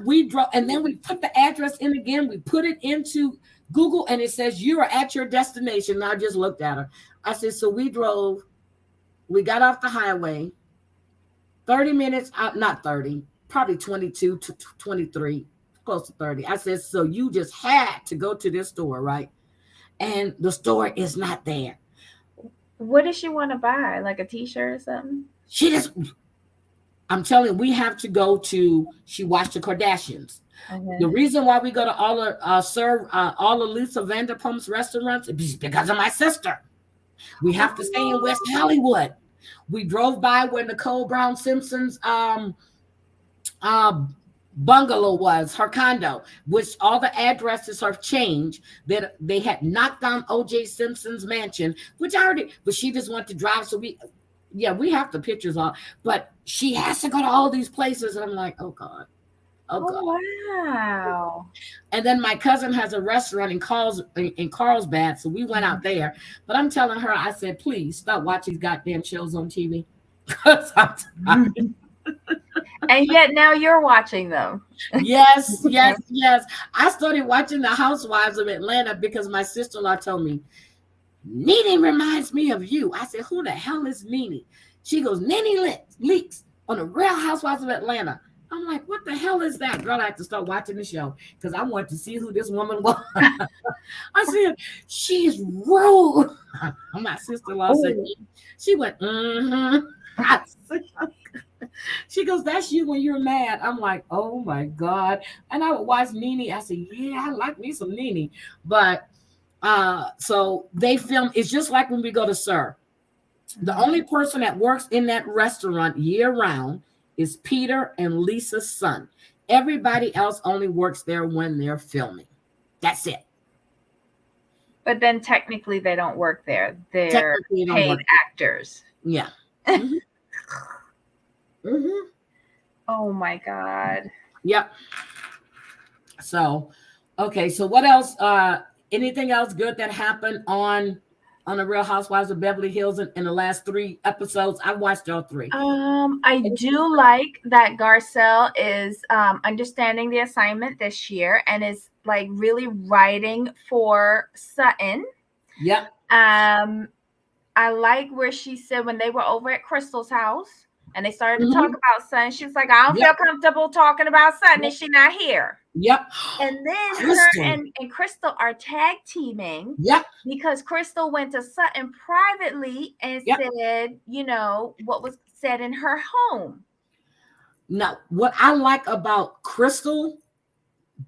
We drove, and then we put the address in again. We put it into Google, and it says you are at your destination. And I just looked at her. I said, so we drove, we got off the highway, 30 minutes, not 30, probably 22 to 23, close to 30. I said, so you just had to go to this store, right? And the store is not there. What does she want to buy? Like a t-shirt or something? I'm telling you, we have to go to, she watched the Kardashians. Okay. The reason why we go to all of Lisa Vanderpump's restaurants is because of my sister. We have to stay in West Hollywood. We drove by where Nicole Brown Simpson's bungalow was, her condo, which all the addresses have changed. That they had knocked down OJ Simpson's mansion, which I already, but she just wanted to drive. So we have the pictures on, but she has to go to all these places. And I'm like, oh God. Oh God. Oh, wow. And then my cousin has a restaurant in Carlsbad, so we went out there. But I'm telling her, I said, please stop watching goddamn shows on TV. Because I'm tired. And yet now you're watching them. Yes. I started watching the Housewives of Atlanta because my sister-in-law told me, Nene reminds me of you. I said, who the hell is Nene? She goes, Nene Leaks on the Real Housewives of Atlanta. I'm like, what the hell is that? Girl, I had to start watching the show because I wanted to see who this woman was. I said, she's rude. My sister-in-law said, she went, mm-hmm. She goes, that's you when you're mad. I'm like, oh my God. And I would watch Nene. I said, yeah, I like me some Nene. But so they film, it's just like when we go to Sir. The only person that works in that restaurant year round is Peter and Lisa's son. Everybody else only works there when they're filming. That's it. But then technically they don't work there. They're paid actors. Yeah. Mm-hmm. Mm-hmm. Oh my God. Yep. So, okay. So what else? Anything else good that happened on the Real Housewives of Beverly Hills in the last 3 episodes? I watched all 3. I do like that Garcelle is understanding the assignment this year and is like really writing for Sutton. Yep. I like where she said when they were over at Crystal's house and they started to talk about Sutton, she was like, I don't feel comfortable talking about Sutton. Is she not here? Yep. And then Crystal. Her and Crystal are tag teaming. Yep. Because Crystal went to Sutton privately and said, what was said in her home. Now, what I like about Crystal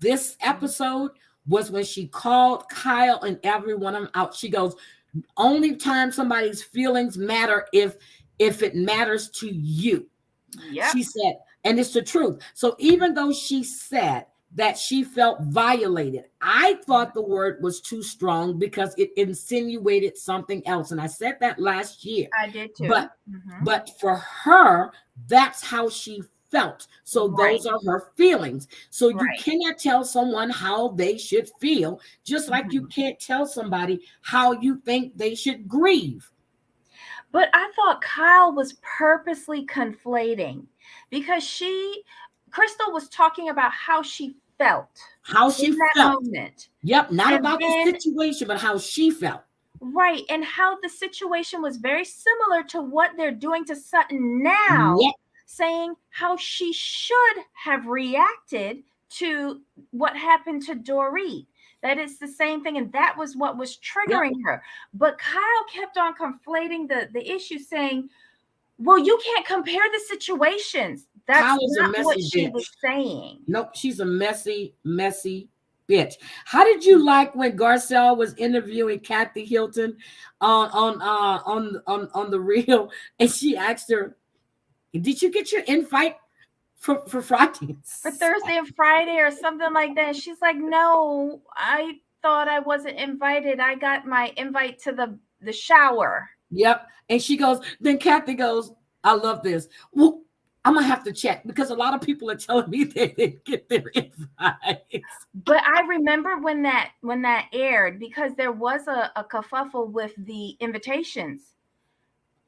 this episode was when she called Kyle and everyone out. She goes, only time somebody's feelings matter if it matters to you. Yep. She said, and it's the truth. So even though she said that she felt violated, I thought the word was too strong because it insinuated something else. And I said that last year. I did too. But for her, that's how she felt. So those are her feelings. So you cannot tell someone how they should feel, just like you can't tell somebody how you think they should grieve. But I thought Kyle was purposely conflating because Crystal was talking about how she felt. How she in that felt. moment. Yep. Not about the situation, but how she felt. Right. And how the situation was very similar to what they're doing to Sutton now. Yep. Saying how she should have reacted to what happened to Dorit. That it's the same thing. And that was what was triggering her. But Kyle kept on conflating the issue, saying, well, you can't compare the situations. That's not what she was saying. Nope, she's a messy bitch. How did you like when Garcelle was interviewing Kathy Hilton on the Real, and she asked her, "Did you get your invite for Friday? For Thursday and Friday or something like that?" She's like, "No, I thought I wasn't invited. I got my invite to the shower." Yep. And she goes, then Kathy goes, I love this. Well, I'm going to have to check because a lot of people are telling me they didn't get their invites. But I remember when that aired, because there was a kerfuffle with the invitations.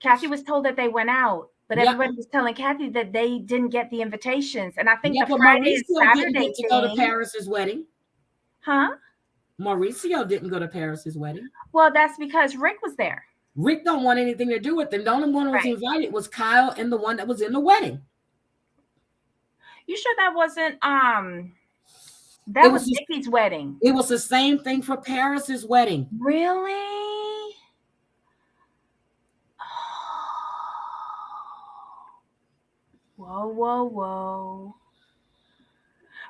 Kathy was told that they went out, but everybody was telling Kathy that they didn't get the invitations. And I think the Friday and Saturday didn't get to go to Paris's wedding. Huh? Mauricio didn't go to Paris's wedding. Well, that's because Rick was there. Rick don't want anything to do with them. The only one who was invited was Kyle and the one that was in the wedding. You sure that wasn't that was Nikki's wedding? It was the same thing for Paris's wedding. Really? Whoa.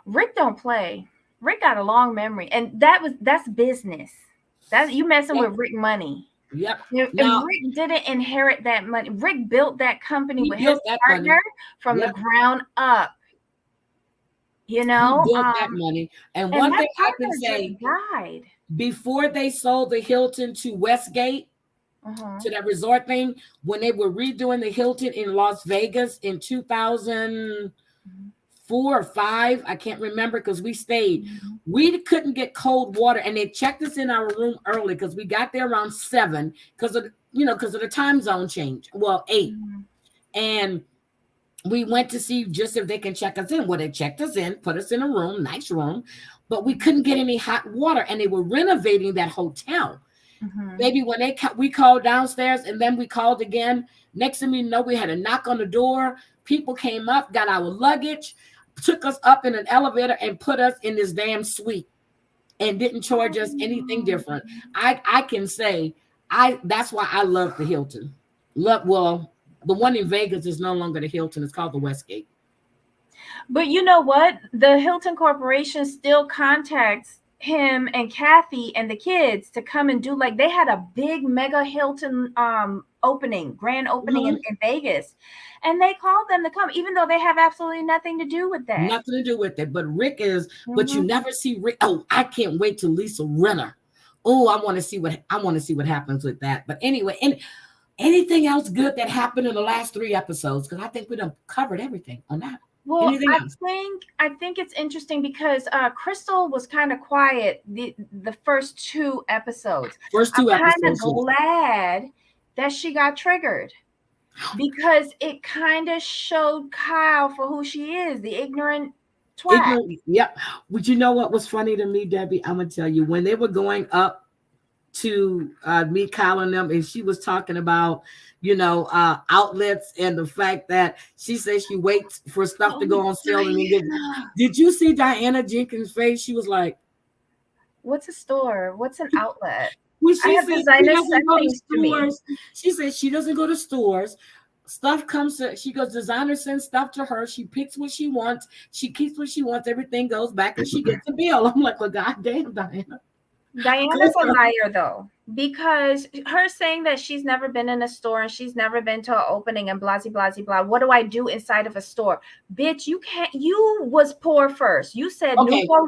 Rick don't play. Rick got a long memory. And that's business. That's you messing with Rick money. Yep. And Rick didn't inherit that money. Rick built that company with his partner from the ground up. You He know, built that money. And and one that thing I can partner just say, died. before they sold the Hilton to Westgate, to that resort thing, when they were redoing the Hilton in Las Vegas in 2004 or 5, I can't remember, because we stayed. We couldn't get cold water, and they checked us in our room early because we got there around 7 because of the time zone change. Well, 8. And we went to see just if they can check us in. Well, they checked us in, put us in a room, nice room, but we couldn't get any hot water, and they were renovating that hotel. Maybe when we called downstairs, and then we called again. Next thing we know, we had a knock on the door. People came up, got our luggage, took us up in an elevator, and put us in this damn suite, and didn't charge us anything different. I can say that's why I love the Hilton. Well, the one in Vegas is no longer the Hilton. It's called the Westgate. But you know what? The Hilton Corporation still contacts him and Kathy and the kids to come and do, like, they had a big mega Hilton grand opening in Vegas, and they called them to come, even though they have absolutely nothing to do with that. Nothing to do with it. But Rick is, but you never see Rick. Oh, I can't wait to Lisa Rinna. Oh, I want to see what happens with that. But anyway, and anything else good that happened in the last 3 episodes? Because I think we done covered everything on that. Well, I think it's interesting because Crystal was kind of quiet the first 2 episodes. I'm kind of glad that she got triggered, because it kind of showed Kyle for who she is, the ignorant twat. Yeah. But you know what was funny to me, Debbie? I'm gonna tell you, when they were going up to meet Kyle and them, and she was talking about outlets, and the fact that she says she waits for stuff to go on sale. Did you see Diana Jenkins' face? She was like, "What's a store? What's an outlet?" Well, she said she doesn't go to stores. Stuff comes to, she goes, designer sends stuff to her. She picks what she wants. She keeps what she wants. Everything goes back, and she gets a bill. I'm like, well, goddamn, Diana. Diana's a liar, though, because her saying that she's never been in a store and she's never been to an opening and blah, blah, blah, blah. What do I do inside of a store? Bitch, you was poor first. You said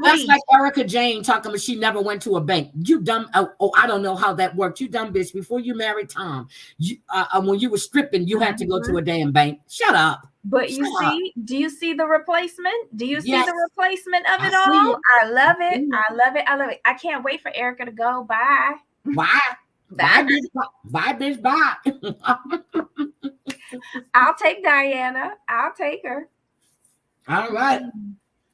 that's like Erica Jane talking about she never went to a bank. You dumb. Oh, I don't know how that worked. You dumb bitch. Before you married Tom, when you were stripping, you had to go to a damn bank. Shut up. But do you see the replacement? Do you see the replacement of it all? I love it. I love it. I love it. I can't wait for Erica to go. Bye. Bye. Bye, bitch. Bye. I'll take Diana. I'll take her. All right.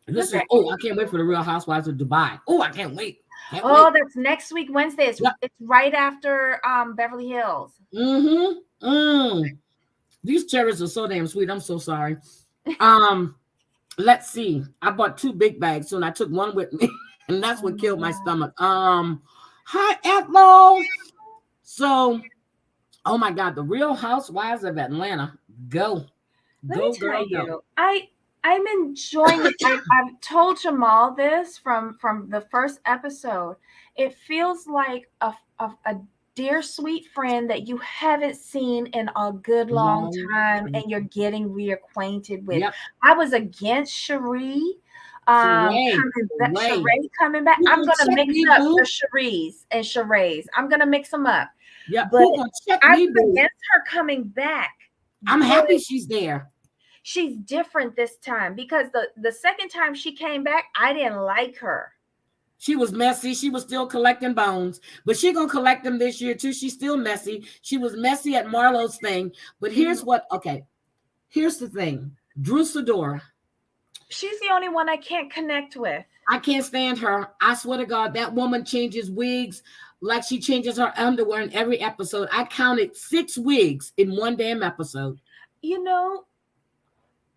Listen. Oh, I can't wait for the Real Housewives of Dubai. Oh, I can't wait. That's next week, Wednesday. It's right after Beverly Hills. These cherries are so damn sweet. I'm so sorry. Let's see. I bought 2 big bags, so I took one with me, and that's what killed my stomach. Hi, Ethel. So, oh my God, the Real Housewives of Atlanta. Go. Let me tell you, I'm enjoying it. I've told Jamal this from the first episode. It feels like a dear sweet friend that you haven't seen in a good long time, and you're getting reacquainted with. I was against Cherie. Sheree coming back. I'm gonna mix up the Cheries and Sheree. I'm gonna mix them up. Yeah, but I'm against her coming back. I'm happy she's there. She's different this time, because the second time she came back, I didn't like her. She was messy. She was still collecting bones, but she's gonna collect them this year too. She's still messy. She was messy at Marlo's thing. But here's here's the thing. Drew Sidora. She's the only one I can't connect with. I can't stand her. I swear to God, that woman changes wigs like she changes her underwear in every episode. I counted 6 wigs in one damn episode.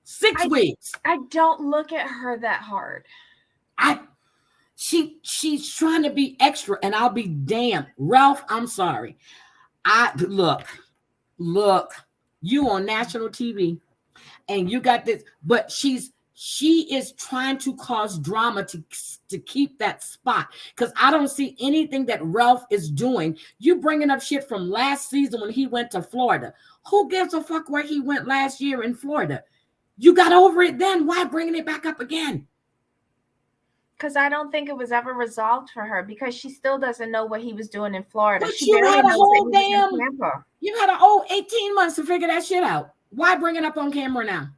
6 wigs. I don't look at her that hard. She's trying to be extra, and I'll be damned. Ralph, I'm sorry. Look, you on national TV, and you got this, but she is trying to cause drama to keep that spot, because I don't see anything that Ralph is doing. You bringing up shit from last season when he went to Florida. Who gives a fuck where he went last year in Florida? You got over it then. Why bringing it back up again? Because I don't think it was ever resolved for her, because she still doesn't know what he was doing in Florida. But She you barely had a knows that whole he was in damn, Tampa. you had a whole 18 months to figure that shit out. Why bring it up on camera now?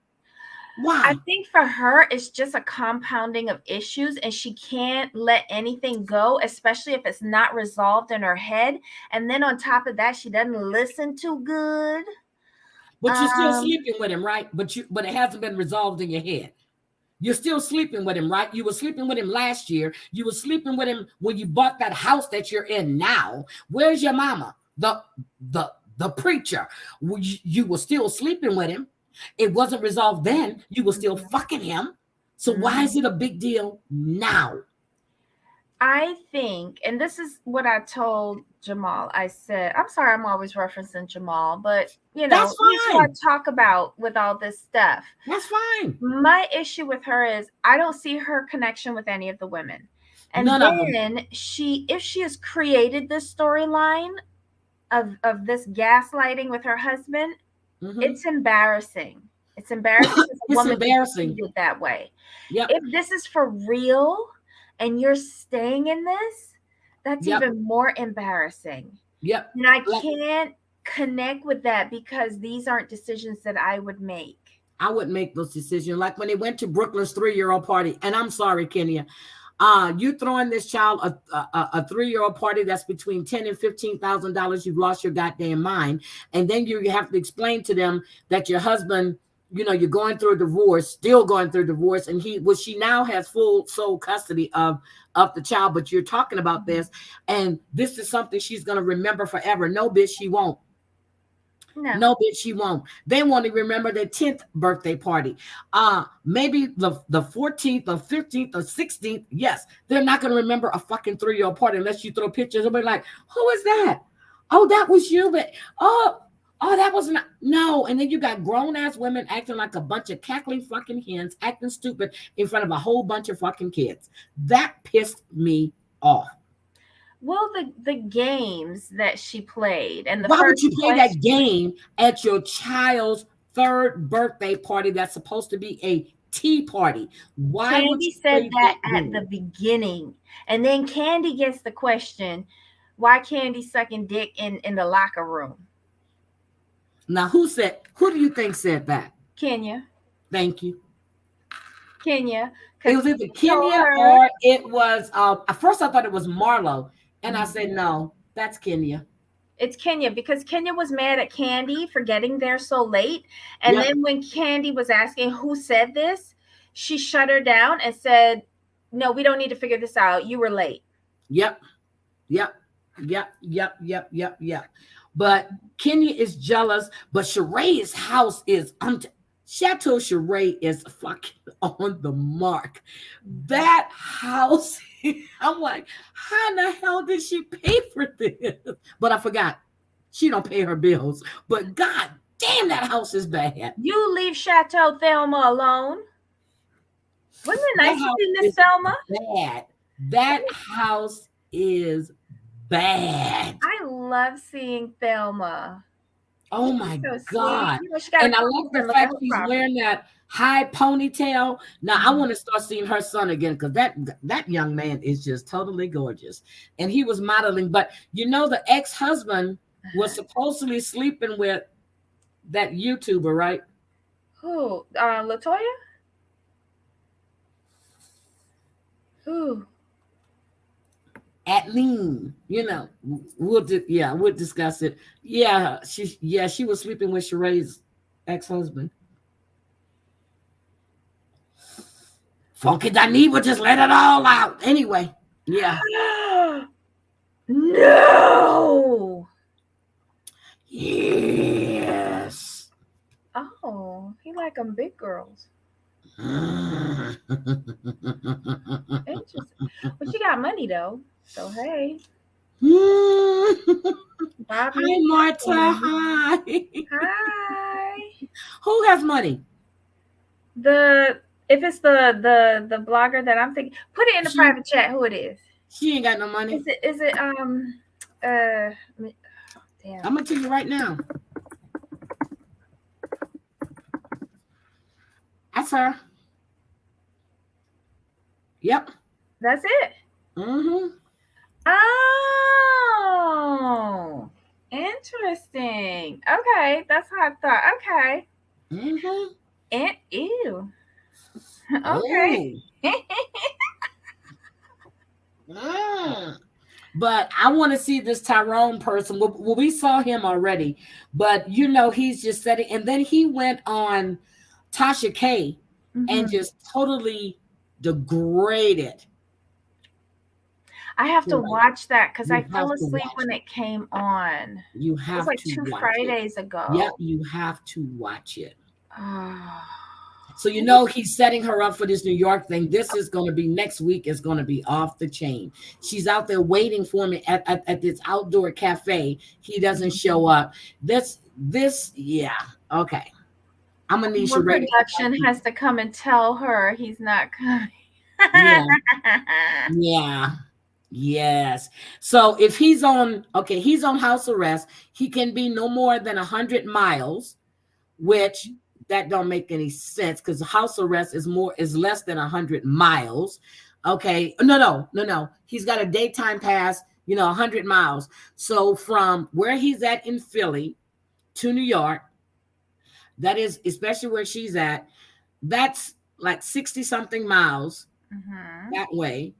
Why? I think for her, it's just a compounding of issues, and she can't let anything go, especially if it's not resolved in her head. And then on top of that, she doesn't listen too good. But you're still sleeping with him, right? But it hasn't been resolved in your head. You're still sleeping with him, right? You were sleeping with him last year. You were sleeping with him when you bought that house that you're in now. Where's your mama? The preacher. You were still sleeping with him. It wasn't resolved then. You were still fucking him. So why is it a big deal now? I think, and this is what I told Jamal. I said, I'm sorry, I'm always referencing Jamal, but you know, That's he's who I fine. talk about with all this stuff. That's fine. My issue with her is I don't see her connection with any of the women. And None of them. then if she has created this storyline of this gaslighting with her husband, it's embarrassing. It's embarrassing. It's embarrassing. Treated that way. Yep. If this is for real and you're staying in this, that's even more embarrassing. Yep. And I can't connect with that, because these aren't decisions that I would make. I wouldn't make those decisions. Like when they went to Brooklyn's 3-year-old party, and I'm sorry, Kenya, you throwing this child a 3-year-old party that's between $10,000 and $15,000, you've lost your goddamn mind. And then you have to explain to them that your husband, you know, you're going through a divorce, still going through a divorce, and she now has full sole custody of the child. But you're talking about this, and this is something she's going to remember forever. No, bitch, she won't. No, bitch, she won't. They want to remember their 10th birthday party. Maybe the 14th or 15th or 16th. Yes, they're not going to remember a fucking 3-year-old party unless you throw pictures. They'll be like, who is that? Oh, that was you. But oh, that was not. No. And then you got grown ass women acting like a bunch of cackling fucking hens, acting stupid in front of a whole bunch of fucking kids. That pissed me off. Well, the games that she played, and why would you play that game at your child's 3rd birthday party that's supposed to be a tea party? Why would you said that at the beginning, and then Candy gets the question, why Candy sucking dick in the locker room? Now, who do you think said that? Kenya. Thank you. Kenya. It was either Kenya or it was, at first I thought it was Marlo. And I said, no, that's Kenya. It's Kenya, because Kenya was mad at Candy for getting there so late. And then when Candy was asking who said this, she shut her down and said, no, we don't need to figure this out. You were late. Yep. But Kenya is jealous, but Sheree's house is Chateau Sheree is fucking on the mark. That house, I'm like, how in the hell did she pay for this? But I forgot. She don't pay her bills. But god damn, that house is bad. You leave Chateau Thelma alone. Wasn't it nice to see Miss Thelma? Bad. That house is bad. I love seeing Thelma. Oh my God. You know, and I love the fact she's wearing that high ponytail. Now I want to start seeing her son again, because that young man is just totally gorgeous. And he was modeling, but you know, the ex-husband was supposedly sleeping with that YouTuber, right? Who? LaToya? Who? Atlene, you know, we'll discuss it. She was sleeping with Sheree's ex-husband. Funky Dineva just let it all out. Anyway, yeah. No. Yes. Oh, he like them big girls. Interesting. But she got money though. So hey. Hi, Marta. Hi. Hi. Who has money? If it's the blogger that I'm thinking, put it in the private chat who it is. She ain't got no money. Is it damn. I'm gonna tell you right now. That's her. Yep. That's it. Mm-hmm. Oh, interesting. Okay, that's how I thought. Okay. Mm-hmm. And ew. Okay. Oh. Mm. But I want to see this Tyrone person. Well, we saw him already, but he's just setting. And then he went on Tasha K and Mhm. just totally degraded. I have to Right. watch that because I You have fell to asleep watch when it. it came on. You It was have like to two watch it. Fridays Yep, ago. you have to watch it. Oh. So he's setting her up for this New York thing. This is going to be next week. Is going to be off the chain. She's out there waiting for me at this outdoor cafe. He doesn't show up. Yeah. Okay. I'm gonna need When Sheree to come production back. has to come and tell her he's not coming. Yeah. Yeah. Yes. So if he's on house arrest, he can be no more than 100 miles, which that don't make any sense because house arrest is less than 100 miles. Okay. No. He's got a daytime pass, 100 miles. So from where he's at in Philly to New York, that is, especially where she's at, that's like 60 something miles that way.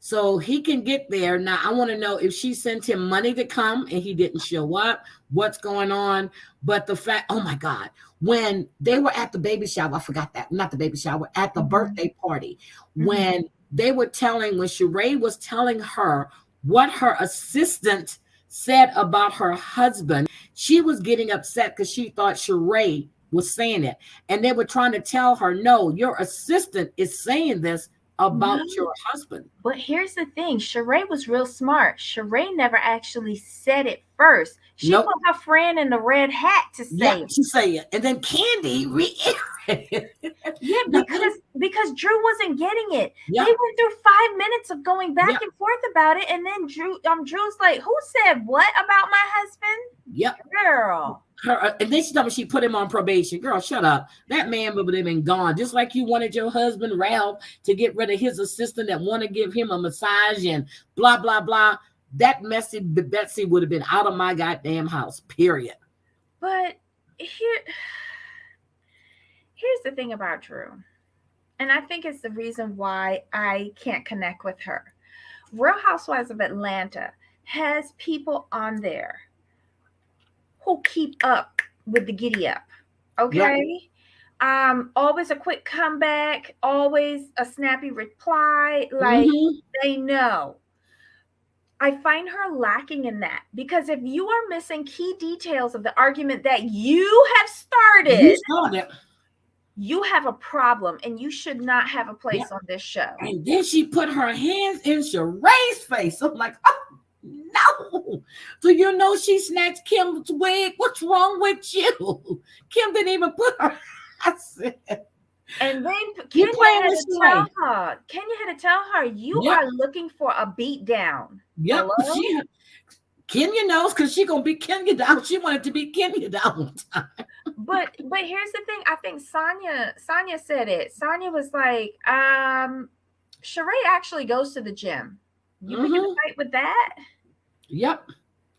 So he can get there. Now, I want to know if she sent him money to come and he didn't show up, what's going on. But the fact, oh my God, when they were at the baby shower, I forgot that, not the baby shower, at the birthday party, when Sheree was telling her what her assistant said about her husband, she was getting upset because she thought Sheree was saying it. And they were trying to tell her, no, your assistant is saying this about your husband. But here's the thing, Sheree was real smart. Sheree never actually said it first. She Nope. put her friend in the red hat to say it. She say it. And then Candy reiterated. Yeah, because Drew wasn't getting it. Yep. They went through 5 minutes of going back and forth about it, and then Drew's like, "Who said what about my husband?" Yep. Girl. And then she told me she put him on probation. Girl, shut up. That man would have been gone. Just like you wanted your husband, Ralph, to get rid of his assistant that want to give him a massage and blah, blah, blah. That messy Betsy would have been out of my goddamn house, period. But here's the thing about Drew. And I think it's the reason why I can't connect with her. Real Housewives of Atlanta has people on there who keep up with the giddy up. Okay. Yep. Always a quick comeback, always a snappy reply. Like they know. I find her lacking in that because if you are missing key details of the argument that you have started, you have a problem and you should not have a place on this show. And then she put her hands in Sheree's face. I'm like, oh, no. Do you know she snatched Kim's wig? What's wrong with you? Kim didn't even put her. I said. And then Kenya had to tell her, you are looking for a beat down. Yep. Kenya knows because she's going to beat Kenya down. She wanted to beat Kenya down one time. But here's the thing. I think Sonia said it. Sonia was like, Sheree actually goes to the gym. You can fight with that? Yep.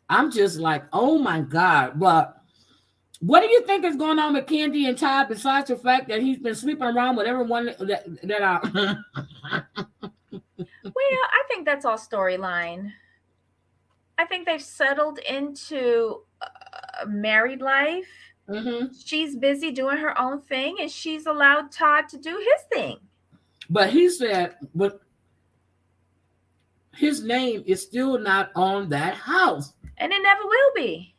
I'm just like, oh my God. But what do you think is going on with Candy and Todd besides the fact that he's been sleeping around with everyone that are... Well, I think that's all storyline. I think they've settled into married life. She's busy doing her own thing, and she's allowed Todd to do his thing. But he said, but his name is still not on that house. And it never will be.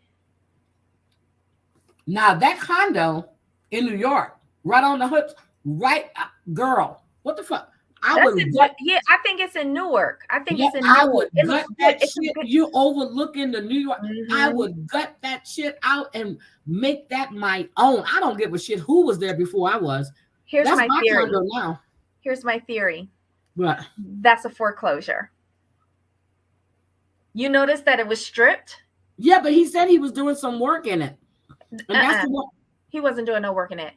Now, that condo in New York, right on the hook, girl, what the fuck? I think it's in Newark. I think it's in Newark. I would gut that shit. You overlooking the New York. I would gut that shit out and make that my own. I don't give a shit who was there before I was. That's my theory. Condo now. Here's my theory. What? That's a foreclosure. You noticed that it was stripped? Yeah, but he said he was doing some work in it. And that's the one. He wasn't doing no work in it.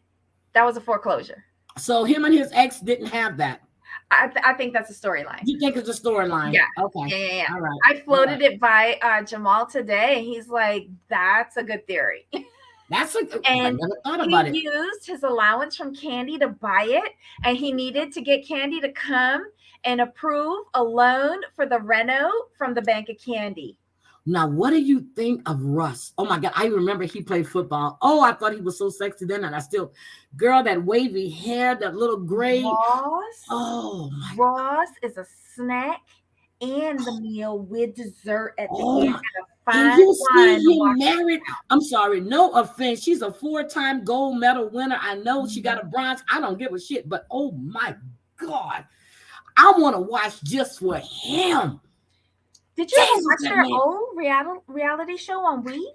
That was a foreclosure. So him and his ex didn't have that. I think that's a storyline. You think it's a storyline? Yeah. Okay. Yeah. All right. I floated it by Jamal today, and he's like, "That's a good theory." That's I And never thought he about it. used his allowance from Candy to buy it, and he needed to get Candy to come and approve a loan for the reno from the Bank of Candy. Now, what do you think of Russ? Oh my God, I remember he played football. Oh, I thought he was so sexy then, and I still, girl, that wavy hair, that little gray. Ross, Oh my. Ross is a snack and the meal with dessert at the Oh end my. and a And fine you wine see to him wash it married. down. I'm sorry, no offense. She's a 4-time gold medal winner. I know she got a bronze. I don't give a shit, but oh my God, I want to watch just for him. Did you ever Jesus, watch that their man. old reality show on Wii?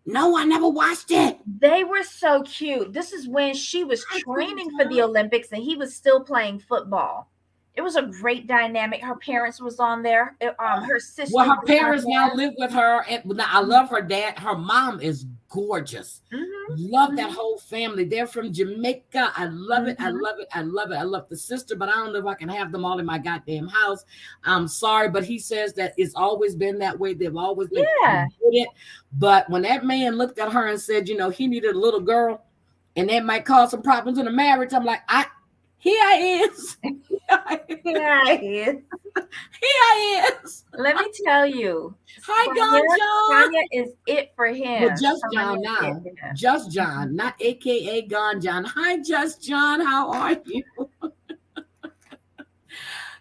No, I never watched it. They were so cute. This is when she was training for the Olympics and he was still playing football. It was a great dynamic. Her parents was on there. Her sister. Well, her was on parents now there. live with her, and I love her dad. Her mom is gorgeous. Love that whole family. They're from Jamaica. I love it. I love it. I love it. I love the sister, but I don't know if I can have them all in my goddamn house. I'm sorry, but he says that it's always been that way. They've always been with it. But when that man looked at her and said, you know, he needed a little girl, and that might cause some problems in the marriage, I'm like, here I is. Here I is. Here I is. Let me tell you. Hi, Gone John. Tanya is it for him. Well, Just John now. Just John, not AKA Gone John. Hi, Just John. How are you?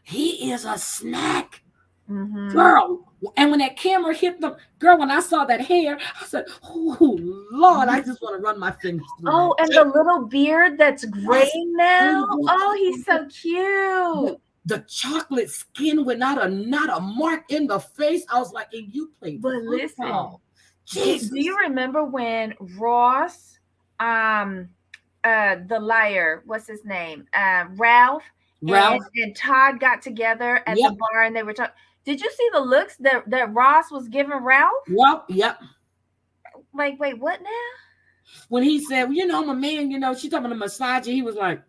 He is a snack. Girl. And when that camera hit them, girl, when I saw that hair, I said, oh, Lord, I just want to run my fingers through Oh, and the little beard that's gray now. Oh, he's so cute. The chocolate skin with not a mark in the face. I was like, hey, you play football. Listen, do you remember when Ross, the liar, what's his name? Ralph and Todd got together at the bar and they were talking. Did you see the looks that Ross was giving Ralph? Well, yep. Like, wait, what now? When he said, well, you know, I'm a man, you know, she's talking about a massage, he was like,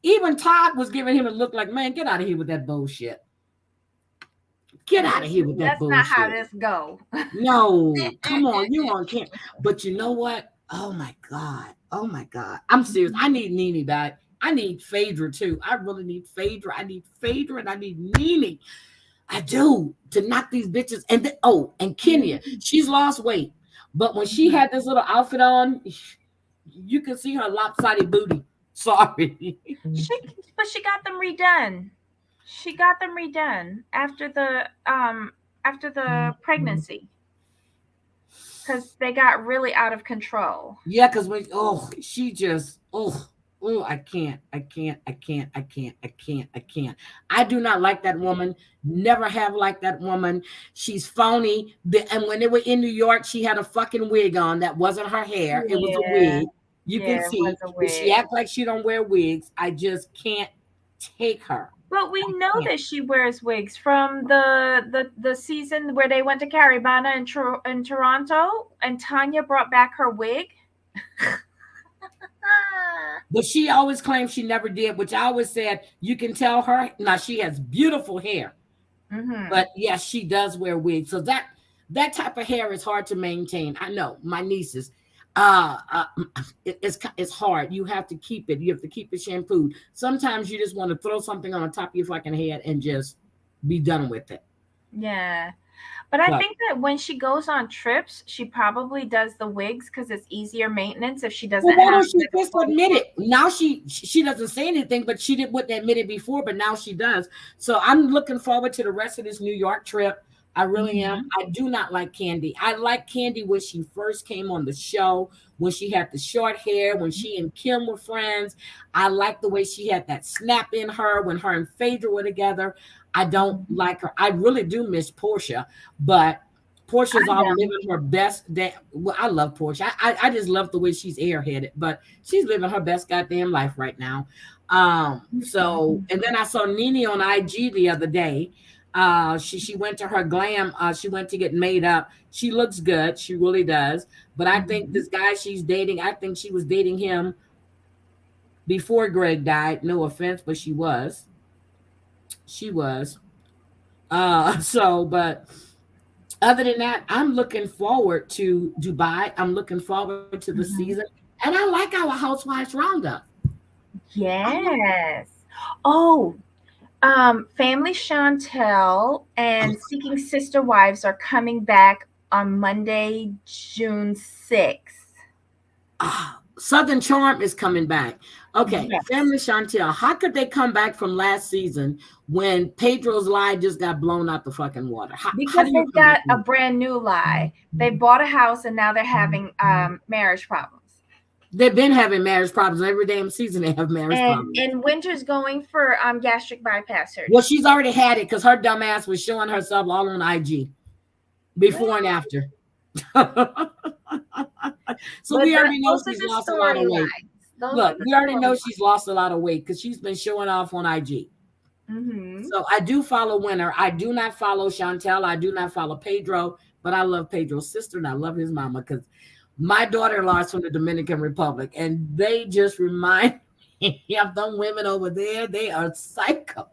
even Todd was giving him a look like, man, get out of here with that bullshit. Get out of here with that bullshit. That's not how this go. No, come on, you on camera. But you know what? Oh my God. Oh my God. I'm serious. I need Nene back. I need Phaedra too. I really need Phaedra. I need Phaedra and I need Nene. I do, to knock these bitches. And and Kenya, she's lost weight. But when she had this little outfit on, you can see her lopsided booty. Sorry. But she got them redone. She got them redone after the pregnancy. Because they got really out of control. Yeah, because she just, I can't. I do not like that woman. Never have liked that woman. She's phony. And when they were in New York, she had a fucking wig on. That wasn't her hair. It was a wig. You can see. But she acts like she don't wear wigs. I just can't take her. But we know that she wears wigs from the season where they went to Caribana in Toronto, and Tanya brought back her wig. But she always claimed she never did, which I always said, you can tell her. Now, she has beautiful hair. But yes, she does wear wigs. So that type of hair is hard to maintain. I know, my nieces. It's hard. You have to keep it. You have to keep it shampooed. Sometimes you just want to throw something on the top of your fucking head and just be done with it. Yeah. But I think that when she goes on trips, she probably does the wigs because it's easier maintenance if she doesn't have. Why don't she just admit it? Now she doesn't say anything, but she wouldn't admit it before, but now she does. So I'm looking forward to the rest of this New York trip. I really am. I do not like Candy. I like Candy when she first came on the show, when she had the short hair, when she and Kim were friends. I like the way she had that snap in her when her and Phaedra were together. I don't like her. I really do miss Portia, but Portia's all living her best. Well, I love Portia. I just love the way she's airheaded, but she's living her best goddamn life right now. So, and then I saw Nene on IG the other day. She went to her glam. She went to get made up. She looks good. She really does. But I think this guy she's dating, I think she was dating him before Greg died. No offense, but she was. She was. But other than that, I'm looking forward to Dubai. I'm looking forward to the season. Mhm. And I like our Housewives Roundup. I like Yes. Oh, Family Chantel and Seeking Sister Wives are coming back on Monday, June 6th. Southern Charm is coming back. Okay, Yes. Family Chantel, how could they come back from last season when Pedro's lie just got blown out the fucking water? How Because do you they've come back got from a that? brand new lie. They bought a house and now they're having marriage problems. They've been having marriage problems. Every damn season they have marriage problems. And Winter's going for gastric bypass Well, surgery. she's already had it because her dumb ass was showing herself all on IG before and Well, after. So but we already know those are she's the lost a lot of weight. storylines. Those are Look, the we already know she's storylines. lost a lot of weight because she's been showing off on IG. Mm-hmm. So I do follow Winter. I do not follow Chantel. I do not follow Pedro, but I love Pedro's sister and I love his mama because my daughter-in-law is from the Dominican Republic and they just remind me of them women over there. They are psycho.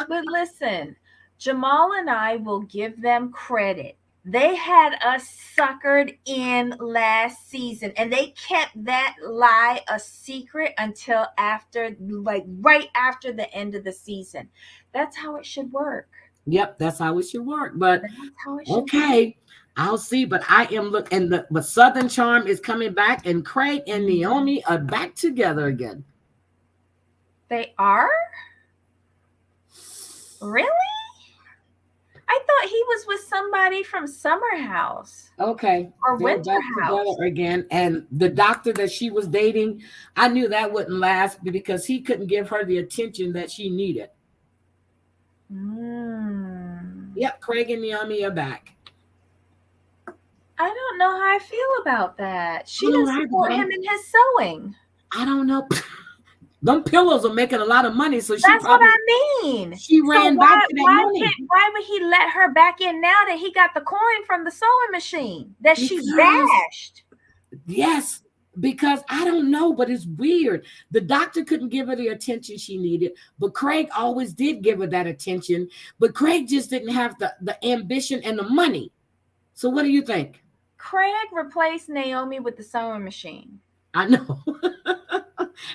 But listen, Jamal and I will give them credit. They had us suckered in last season and they kept that lie a secret until after, like right after the end of the season. That's how it should work. Yep, that's how it should work. But That's how it should work. okay, I'll see. But I am looking. But Southern Charm is coming back, and Craig and Naomi are back together again. They are? Really? I thought he was with somebody from Summer House Okay, or they're Winter back House. together again. And the doctor that she was dating, I knew that wouldn't last because he couldn't give her the attention that she needed. Mm. Yep, Craig and Naomi are back. I don't know how I feel about that. I She don't didn't either, support but him in his sewing. I don't know. Them pillows are making a lot of money, so That's what I mean. she So ran back to that money why would he let her back in now that he got the coin from the sewing machine that she because bashed? yes, because I don't know, but it's weird. The doctor couldn't give her the attention she needed, but Craig always did give her that attention. But Craig just didn't have the ambition and the money. So what do you think? Craig replaced Naomi with the sewing machine. I know.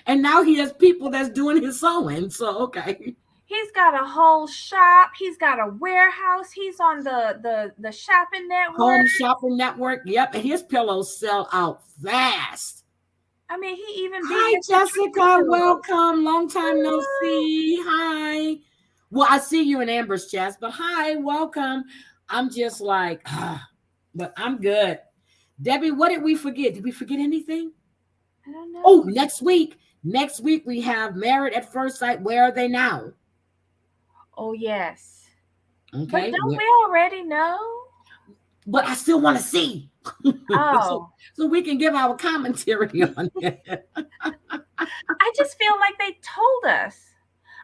And now he has people that's doing his sewing. So okay. He's got a whole shop. He's got a warehouse. He's on the shopping network. Home shopping network. Yep. And his pillows sell out fast. I mean, he even beat Hi, Mr. Drinker Jessica. pillows. Welcome. Long time no Hello. see. Hi. Well, I see you in Amber's chest, but hi, welcome. I'm just like, but I'm good. Debbie, what did we forget? Did we forget anything? I don't Oh, know. next week. Next week we have Married at First Sight. Where are they now? Oh yes. But Okay. don't we already know? But I still want to see. Oh, so we can give our commentary on it. I just feel like they told us.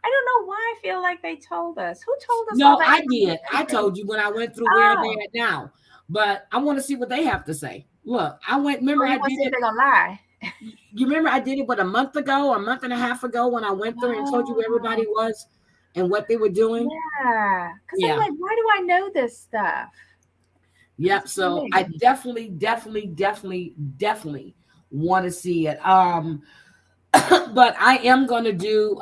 I don't know why I feel like they told us. Who told us all No, that I did. I information? told you when I went through where Oh, they're at now. But I want to see what they have to say. Look, I went, remember oh, I you want did to see if it. they're gonna lie? You remember I did it a month ago, a month and a half ago when I went through and told you where everybody Oh, was and what they were doing? yeah. Because I'm Yeah. like, why do I know this stuff? That's Yep. So I weird. definitely want to see it. But I am gonna do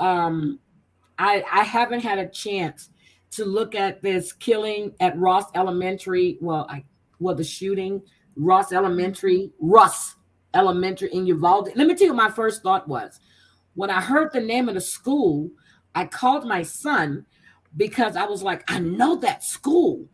I haven't had a chance to look at this killing at Ross Elementary. The shooting, Russ Elementary in Uvalde. Let me tell you what my first thought was. When I heard the name of the school, I called my son because I was like, I know that school.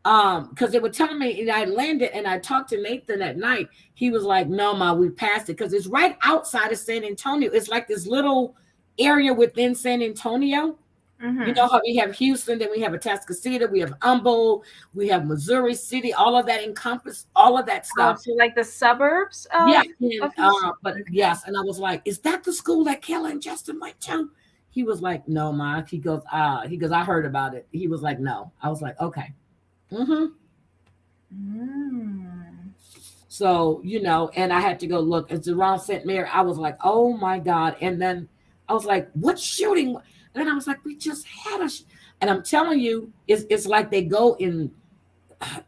Because they were telling me, and I landed and I talked to Nathan at night. He was like, no, ma, we passed it because it's right outside of San Antonio. It's like this little area within San Antonio. You Mm-hmm. know how we have Houston, then we have Atascocita, we have Humboldt, we have Missouri City, all of that encompass all of that Oh, stuff. so like the suburbs Yeah, and, of Houston. but Okay. yes, and I was like, "Is that the school that Kayla and Justin went to?" He was like, "No, ma." He goes, "I heard about it." He was like, "No." I was like, "Okay." Mm-hmm. Mm. So and I had to go look. It's around St. Mary. I was like, "Oh my god!" And then I was like, "What shooting?" And then I was like, "We just had a." And I'm telling you, it's like they go in.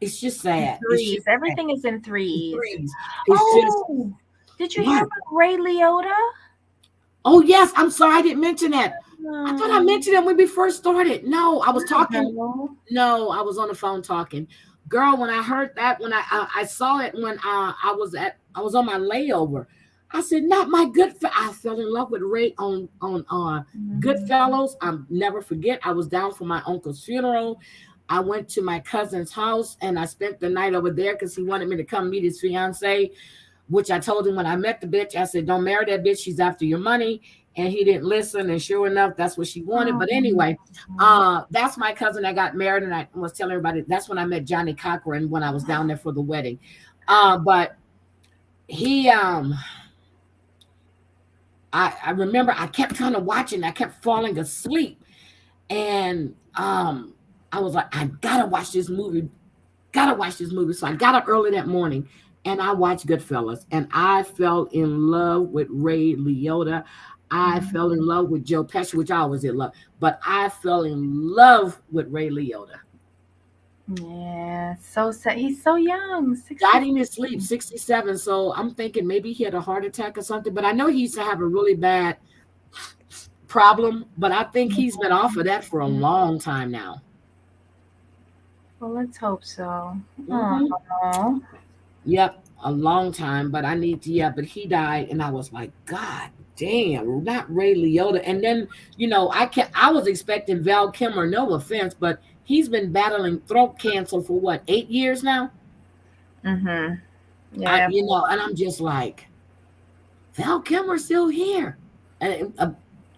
It's just sad. It's Threes. just sad. Everything is in threes. Threes. It's just Oh, did you hear what? about Ray Liotta? Oh yes, I'm sorry I didn't mention that. I thought I Hmm. mentioned it when we first started. No, I was talking. No. No, I was on the phone talking. Girl, when I heard that, when I saw it when I was on my layover, I said, "Not my good." I fell in love with Ray on Mhm. Goodfellas. I'm never forget. I was down for my uncle's funeral. I went to my cousin's house and I spent the night over there because he wanted me to come meet his fiance, which I told him when I met the bitch. I said, "Don't marry that bitch. She's after your money." And he didn't listen. And sure enough, that's what she wanted. But Oh. anyway, that's my cousin that got married. And I was telling everybody that's when I met Johnny Cochran when I was down there for the wedding. But he, I remember I kept trying to watch it and I kept falling asleep. And I was like, I gotta watch this movie. Gotta watch this movie. So I got up early that morning and I watched Goodfellas and I fell in love with Ray Liotta. I fell in love with Joe Pesci, which I always did love, but I fell in love with Ray Liotta. Yeah, so sad. He's so young, Died 60. in his sleep, 67. So I'm thinking maybe he had a heart attack or something, but I know he used to have a really bad problem, but I think he's been off of that for a long time now. Well, let's hope so. Hmm. Oh. Yep, a long time, but I need to, yeah, but he died, and I was like, God damn, not Ray Liotta. And then, I was expecting Val Kilmer, no offense, but he's been battling throat cancer for what, 8 years now? Mm-hmm. Yeah. And I'm just like, Val Kilmer's still here. And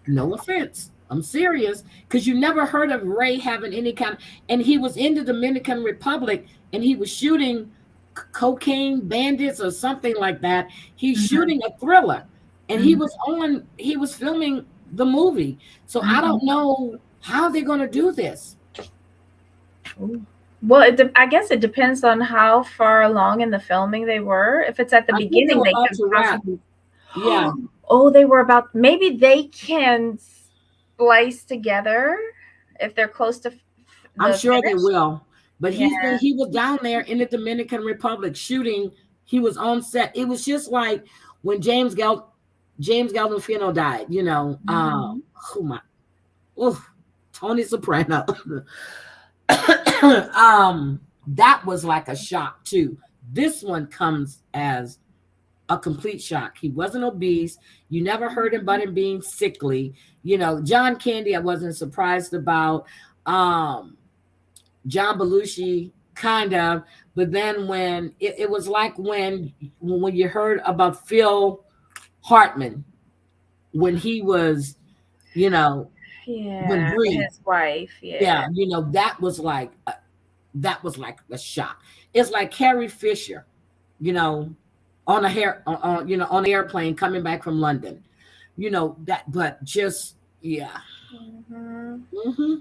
no offense. I'm serious because you never heard of Ray having any kind and he was in the Dominican Republic and he was shooting cocaine bandits or something like that. He's Mm-hmm. shooting a thriller and Mm-hmm. he was filming the movie. So I don't Mm-hmm. know how they're going to do this. Well, I guess it depends on how far along in the filming they were. If it's at the I think they beginning, were they about can to wrap. possibly. Yeah, Oh, they were about. Maybe they can splice together if they're close to I'm the sure they finish. will. But Yeah. he was down there in the Dominican Republic shooting. He was on set. It was just like when James Gandolfino died. Mm-hmm. Who my oh Tony Soprano. That was like a shock too. This one comes as a complete shock. He wasn't obese. You never heard him about him being sickly. John Candy, I wasn't surprised about. Um, John Belushi, kind of, but then when it was like when you heard about Phil Hartman when he was, you know, when Yeah, Bree, his wife. Yeah. yeah, that was like a shock. It's like Carrie Fisher, you know, on a hair on an airplane coming back from London, that, but just yeah. Mm-hmm. Hmm.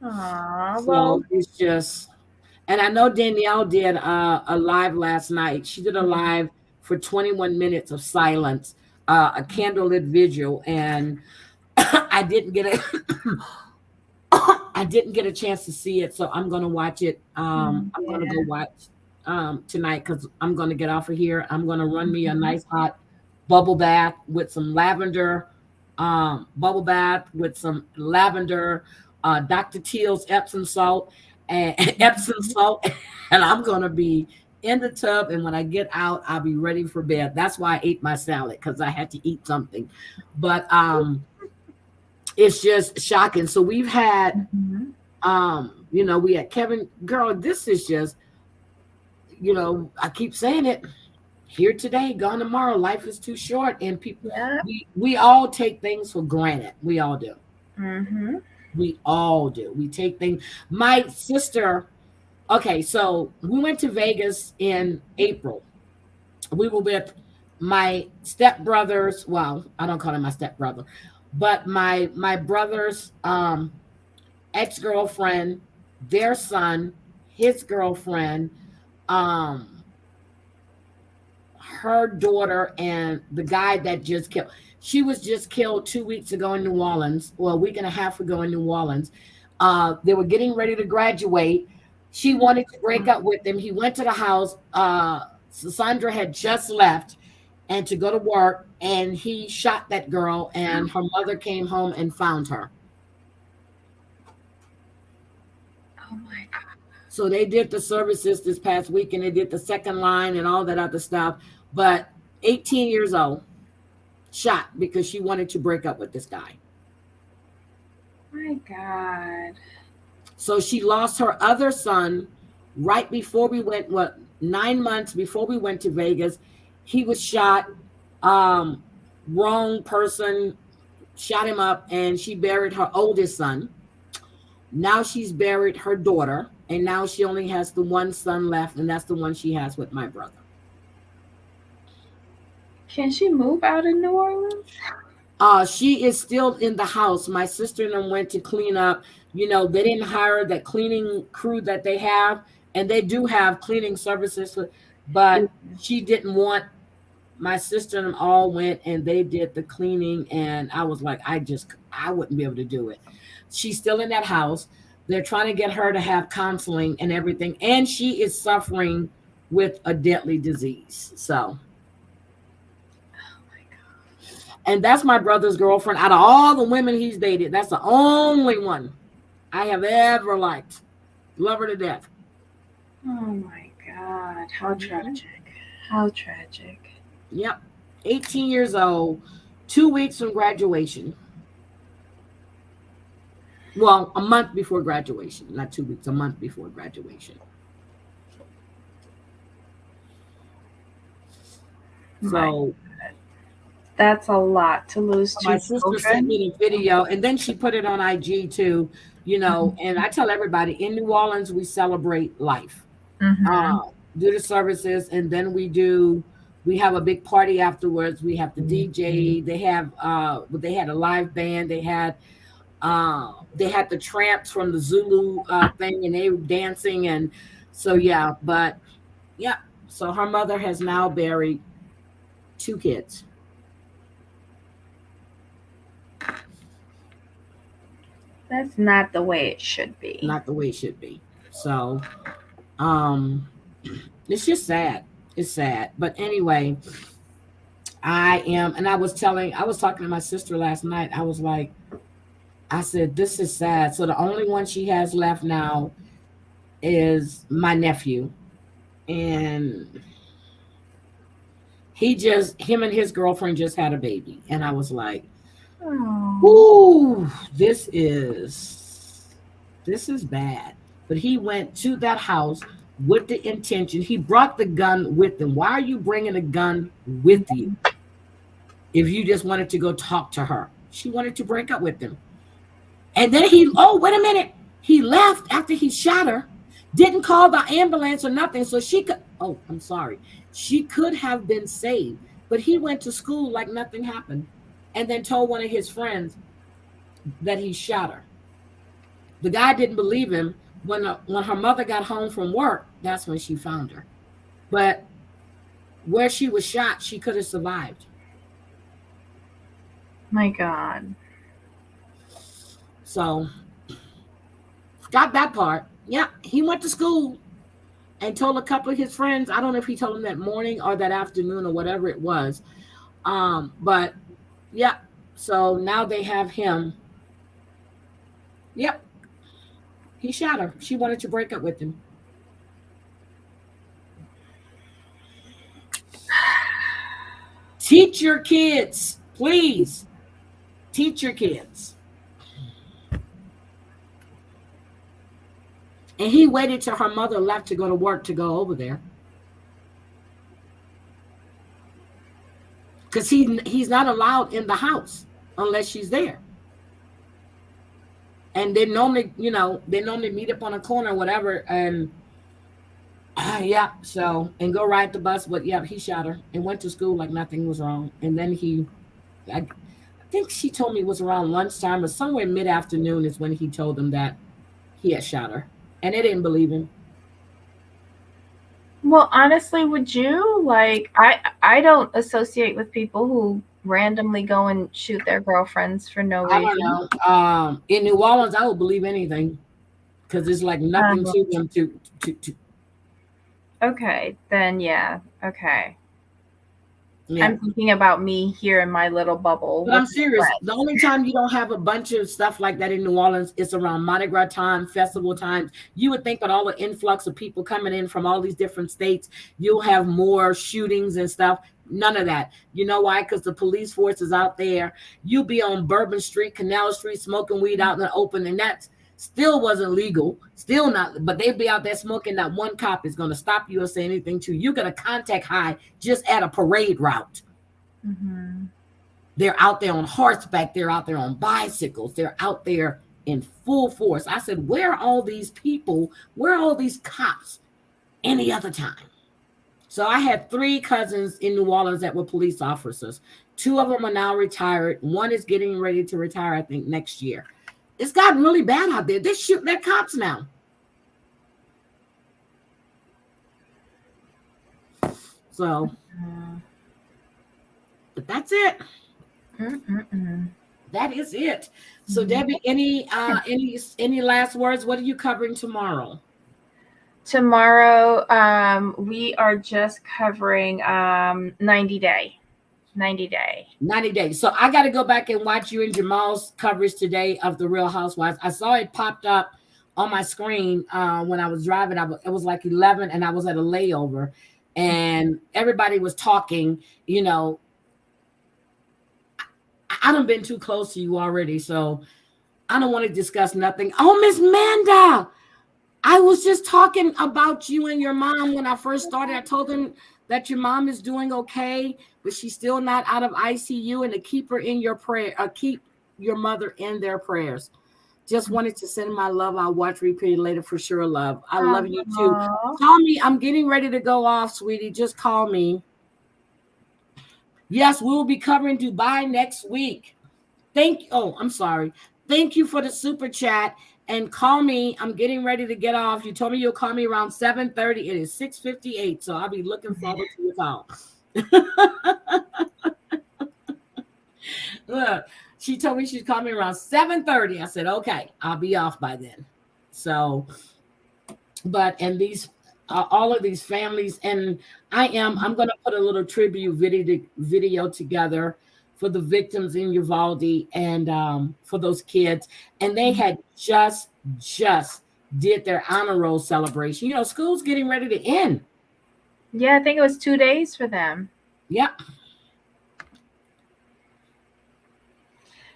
Aw, well. So it's just, and I know Danielle did a live last night. She did a live for 21 minutes of silence, a candlelit vigil, and I didn't get a I didn't get a chance to see it, so I'm gonna watch it. I'm gonna go Yeah. watch tonight because I'm gonna get off of here. I'm gonna run me a nice hot bubble bath with some lavender, bubble bath with some lavender, Dr. Teal's Epsom salt and Epsom salt, and I'm gonna be in the tub. And when I get out, I'll be ready for bed. That's why I ate my salad because I had to eat something. But it's just shocking. So we've had Mhm. we had Kevin, girl, this is just, I keep saying it, here today, gone tomorrow. Life is too short, and people, Yeah. we all take things for granted. We all do. Mm-hmm. We all do. We take things. My sister, okay, so we went to Vegas in April. We were with my stepbrothers. Well, I don't call him my stepbrother, but my brother's ex-girlfriend, their son, his girlfriend, um, her daughter and the guy that just killed. She was just killed 2 weeks ago in New Orleans, or a week and a half ago in New Orleans. They were getting ready to graduate. She wanted to break up with him. He went to the house. Sandra had just left and to go to work, and he shot that girl, and her mother came home and found her. Oh my God. So they did the services this past week, and they did the second line and all that other stuff. But 18 years old, shot because she wanted to break up with this guy. My God. So she lost her other son right before we went, 9 months before we went to Vegas. He was shot. Wrong person shot him up, and she buried her oldest son. Now she's buried her daughter, and now she only has the one son left, and that's the one she has with my brother. Can she move out of New Orleans? She is still in the house. My sister and them went to clean up. You know, they didn't hire that cleaning crew that they have, and they do have cleaning services, but she didn't want. My sister and them all went and they did the cleaning, and I was like, I wouldn't be able to do it. She's still in that house. They're trying to get her to have counseling and everything, and she is suffering with a deadly disease. So, and that's my brother's girlfriend. Out of all the women he's dated, that's the only one I have ever liked. Love her to death. Oh my God. How tragic. How tragic. Yep. 18 years old, 2 weeks from graduation. Well, a month before graduation. Not 2 weeks, a month before graduation. So that's a lot to lose to. My sister sent me the video, and then she put it on IG too, you know, and I tell everybody in New Orleans, we celebrate life. Do the services, and then we have a big party afterwards. We have the DJ. They had a live band. They had the Tramps from the Zulu thing, and they were dancing, and so yeah. But yeah, so her mother has now buried 2 kids. That's not the way it should be. Not the way it should be. So, it's just sad. It's sad. But anyway, I was talking to my sister last night. I said, this is sad. So the only one she has left now is my nephew. And him and his girlfriend just had a baby. And I was like, ooh, this is bad. But he went to that house with the intention. He brought the gun with him. Why are you bringing a gun with you if you just wanted to go talk to her? She wanted to break up with him. And then wait a minute. He left after he shot her, didn't call the ambulance or nothing. So she could have been saved. But he went to school like nothing happened, and then told one of his friends that he shot her. The guy didn't believe him. When her mother got home from work, that's when she found her. But where she was shot, she could have survived. My God. So, got that part. Yeah, he went to school and told a couple of his friends. I don't know if he told them that morning or that afternoon or whatever it was. But yeah, so now they have him. Yep. He shot her. She wanted to break up with him. Teach your kids, please. Teach your kids. And he waited till her mother left to go to work to go over there. Because he's not allowed in the house unless she's there. And they normally meet up on a corner or whatever, and and go ride the bus. But yeah, he shot her and went to school like nothing was wrong. And then I think she told me it was around lunchtime or somewhere mid-afternoon is when he told them that he had shot her. And they didn't believe him. Well, honestly, would you like? I don't associate with people who randomly go and shoot their girlfriends for no I don't reason. know. In New Orleans, I would believe anything because it's like nothing Um, to them to okay, then yeah, okay. yeah. I'm thinking about me here in my little bubble But with I'm my serious. The friends. only time you don't have a bunch of stuff like that in New Orleans is around Mardi Gras time, festival times. You would think with all the influx of people coming in from all these different states, you'll have more shootings and stuff. None of that. You know why? Because the police force is out there. You'll be on Bourbon Street, Canal Street, smoking weed out in the open, and that still wasn't legal. Still not, but they'd be out there smoking. Not one cop is going to stop you or say anything to you. You're going to contact high just at a parade route. Mm-hmm. They're out there on horseback. They're out there on bicycles. They're out there in full force. I said, where are all these people? Where are all these cops any other time? So I had 3 cousins in New Orleans that were police officers. 2 of them are now retired. One is getting ready to retire, I think, next year. It's gotten really bad out there. They shoot their cops now. So, but that's it. Mm-mm-mm. That is it. So Debbie, any last words? What are you covering tomorrow? Tomorrow, we are just covering 90 day. 90 day. 90 days. So I got to go back and watch you and Jamal's coverage today of the Real Housewives. I saw it popped up on my screen when I was driving. It was like 11 and I was at a layover and everybody was talking, you know. I done been too close to you already, so I don't want to discuss nothing. Oh, Miss Manda, I was just talking about you and your mom when I first started. I told them that your mom is doing okay, but she's still not out of ICU, and to keep her in your prayer, keep your mother in their prayers. Just wanted to send my love. I'll watch repeat later for sure. Love. I love you too. Aw. Call me. I'm getting ready to go off, sweetie. Just call me. Yes, we will be covering Dubai next week. I'm sorry. Thank you for the super chat and call me. I'm getting ready to get off. You told me you'll call me around 7:30. It is 6:58, so I'll be looking forward to your call. Look, she told me she'd call me around 7:30. I said, okay, I'll be off by then. So, and these all of these families, and I'm going to put a little tribute video together for the victims in Uvalde and for those kids. And they had just did their honor roll celebration. You know, school's getting ready to end. Yeah, I think it was 2 days for them. Yep.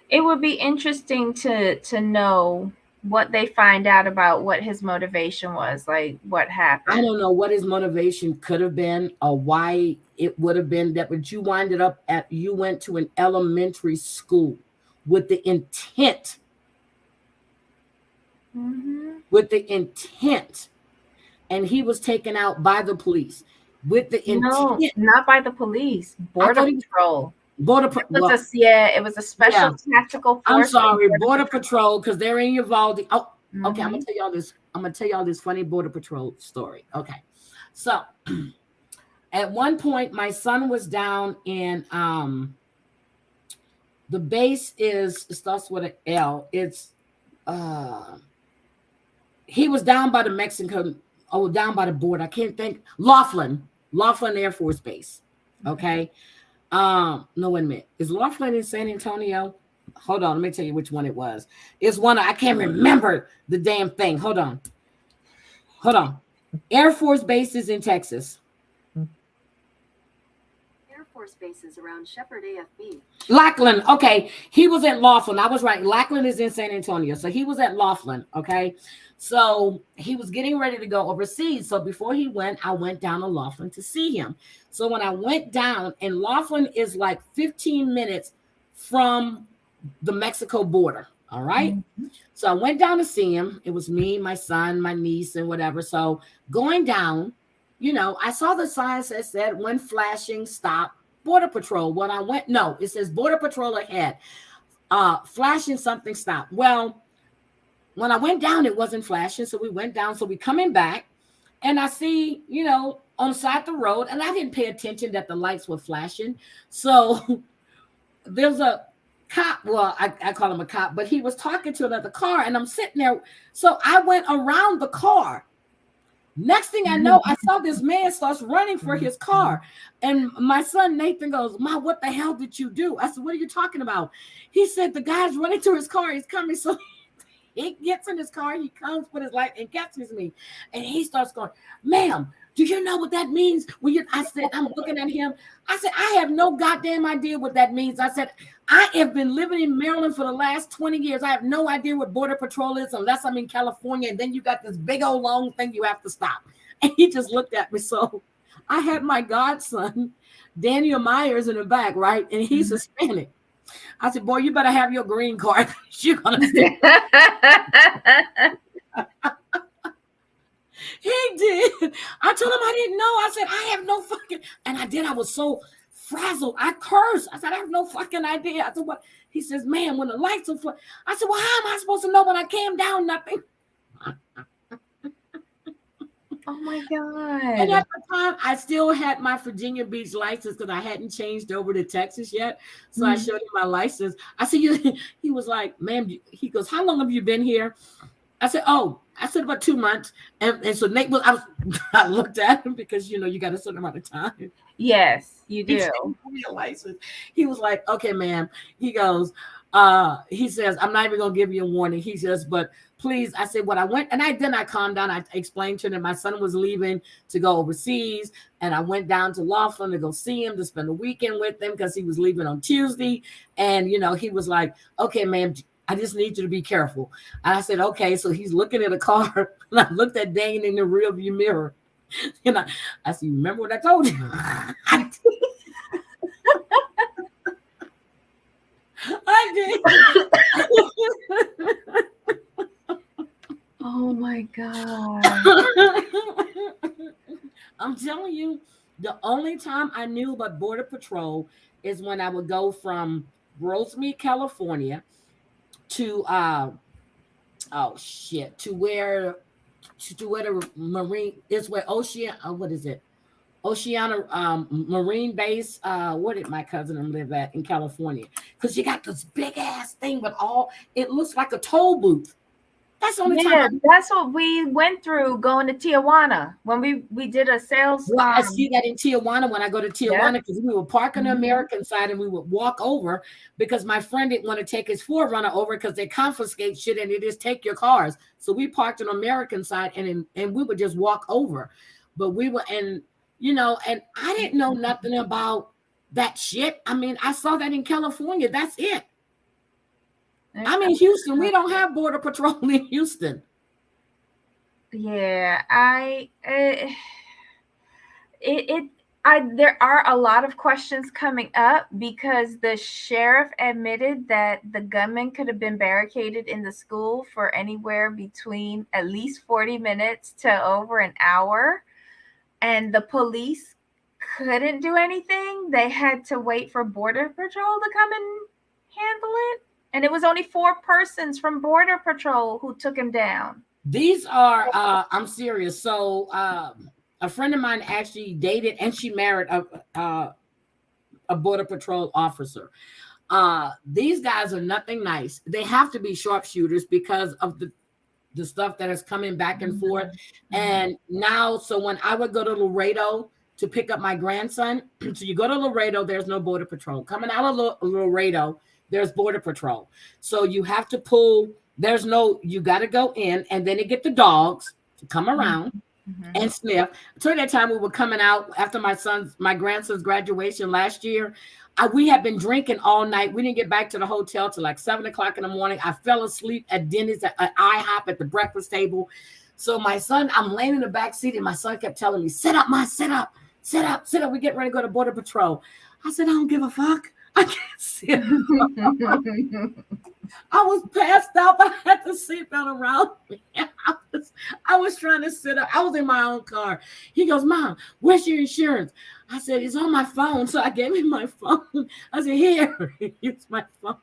It would be interesting to know what they find out about what his motivation was, like what happened. I don't know what his motivation could have been or why it would have been that, but you went to an elementary school with the intent, and he was taken out by the police with the intent. No, not by the police. Border Patrol. It was a special tactical force. I'm sorry, Border Patrol, because they're in Uvalde. Oh, okay. I'm gonna tell y'all this. I'm gonna tell y'all this funny Border Patrol story. Okay, so at one point, my son was down in the base it starts with an L. It's he was down by the down by the border. I can't think. Laughlin Air Force Base. Okay. No, wait a minute. Is Laughlin in San Antonio? Hold on, let me tell you which one it was. It's one I can't remember the damn thing. Hold on. Air Force bases in Texas. Air Force bases around Shepherd AFB. Laughlin. Okay, he was at Laughlin. I was right. Laughlin is in San Antonio, so he was at Laughlin. Okay, so he was getting ready to go overseas. So before he went, I went down to Laughlin to see him. So when I went down, and Laughlin is like 15 minutes from the Mexico border. All right. So I went down to see him. It was me, my son, my niece, and whatever. So going down, you know, I saw the signs that said when flashing, stop, Border Patrol. When I went, no, it says Border Patrol ahead. Flashing something, stop. Well, when I went down, it wasn't flashing. So we went down. So we coming back, and I see, you know, on the side of the road, and I didn't pay attention that the lights were flashing. So there's a cop. Well, I call him a cop, but he was talking to another car, and I'm sitting there. So I went around the car. Next thing I know, I saw this man starts running for his car. And my son Nathan goes, "Mom, what the hell did you do?" I said, "What are you talking about?" He said, "The guy's running to his car. He's coming." So he gets in his car. He comes with his light and catches me. And he starts going, "Ma'am, do you know what that means?" I said, I'm looking at him. I said, "I have no goddamn idea what that means." I said, "I have been living in Maryland for the last 20 years. I have no idea what Border Patrol is unless I'm in California. And then you got this big old long thing you have to stop." And he just looked at me. So I had my godson, Daniel Myers, in the back, right? And he's Hispanic. I said, "Boy, you better have your green card. You're going to see." He did. I told him I didn't know. I said, "I have no fucking," and I did. I was so frazzled. I cursed. I said, "I have no fucking idea." I said, "What?" He says, "Man, when the lights are flat." I said, "Well, how am I supposed to know when I came down? Nothing." Oh my And God. at the time, I still had my Virginia Beach license because I hadn't changed over to Texas yet. So I showed him my license. I said, he was like, "Ma'am," he goes, "How long have you been here?" I said, "About 2 months." And so Nate I looked at him because, you got a certain amount of time. Yes, you do. License. He was like, "Okay, ma'am." He goes, he says, "I'm not even going to give you a warning." He says, "But please," I said, "What I went," and then I calmed down. I explained to him that my son was leaving to go overseas. And I went down to Laughlin to go see him, to spend the weekend with him because he was leaving on Tuesday. And, he was like, "Okay, ma'am, I just need you to be careful." And I said, "Okay." So he's looking at a car, and I looked at Dane in the rearview mirror. And I said, "You remember what I told you?" I did. Oh my God. I'm telling you, the only time I knew about Border Patrol is when I would go from Rosemead, California to to where the Marine is, where what is it? Oceana Marine Base. Where did my cousin live at in California? Because you got this big ass thing with it looks like a toll booth. That's the only time. That's what we went through going to Tijuana when we did a sales. Well, I see that in Tijuana when I go to Tijuana, because we would park on the American side and we would walk over because my friend didn't want to take his 4Runner over because they confiscate shit and they just take your cars. So we parked on the American side and we would just walk over. But we were, and I didn't know nothing about that shit. I mean, I saw that in California. That's it. I'm in Houston. We don't have Border Patrol in Houston. Yeah, there are a lot of questions coming up because the sheriff admitted that the gunman could have been barricaded in the school for anywhere between at least 40 minutes to over an hour, and the police couldn't do anything. They had to wait for Border Patrol to come and handle it. And it was only 4 persons from Border Patrol who took him down. These are, I'm serious. So a friend of mine actually dated and she married a Border Patrol officer. These guys are nothing nice. They have to be sharpshooters because of the stuff that is coming back and forth. And now, so when I would go to Laredo to pick up my grandson, so you go to Laredo, there's no Border Patrol. Coming out of Laredo, there's Border Patrol. So you have to you got to go in, and then they get the dogs to come around and sniff. During that time we were coming out after my grandson's graduation last year. We had been drinking all night. We didn't get back to the hotel till like 7:00 in the morning. I fell asleep at Denny's at IHOP at the breakfast table. So my son, I'm laying in the back seat, and my son kept telling me, "Sit up, Ma, sit up, sit up, sit up. We get ready to go to Border Patrol." I said, "I don't give a fuck. I can't sit." I was passed out, but I had the seatbelt around me. I was trying to sit up. I was in my own car. He goes, "Mom, where's your insurance?" I said, "It's on my phone." So I gave him my phone. I said, "Here, it's my phone."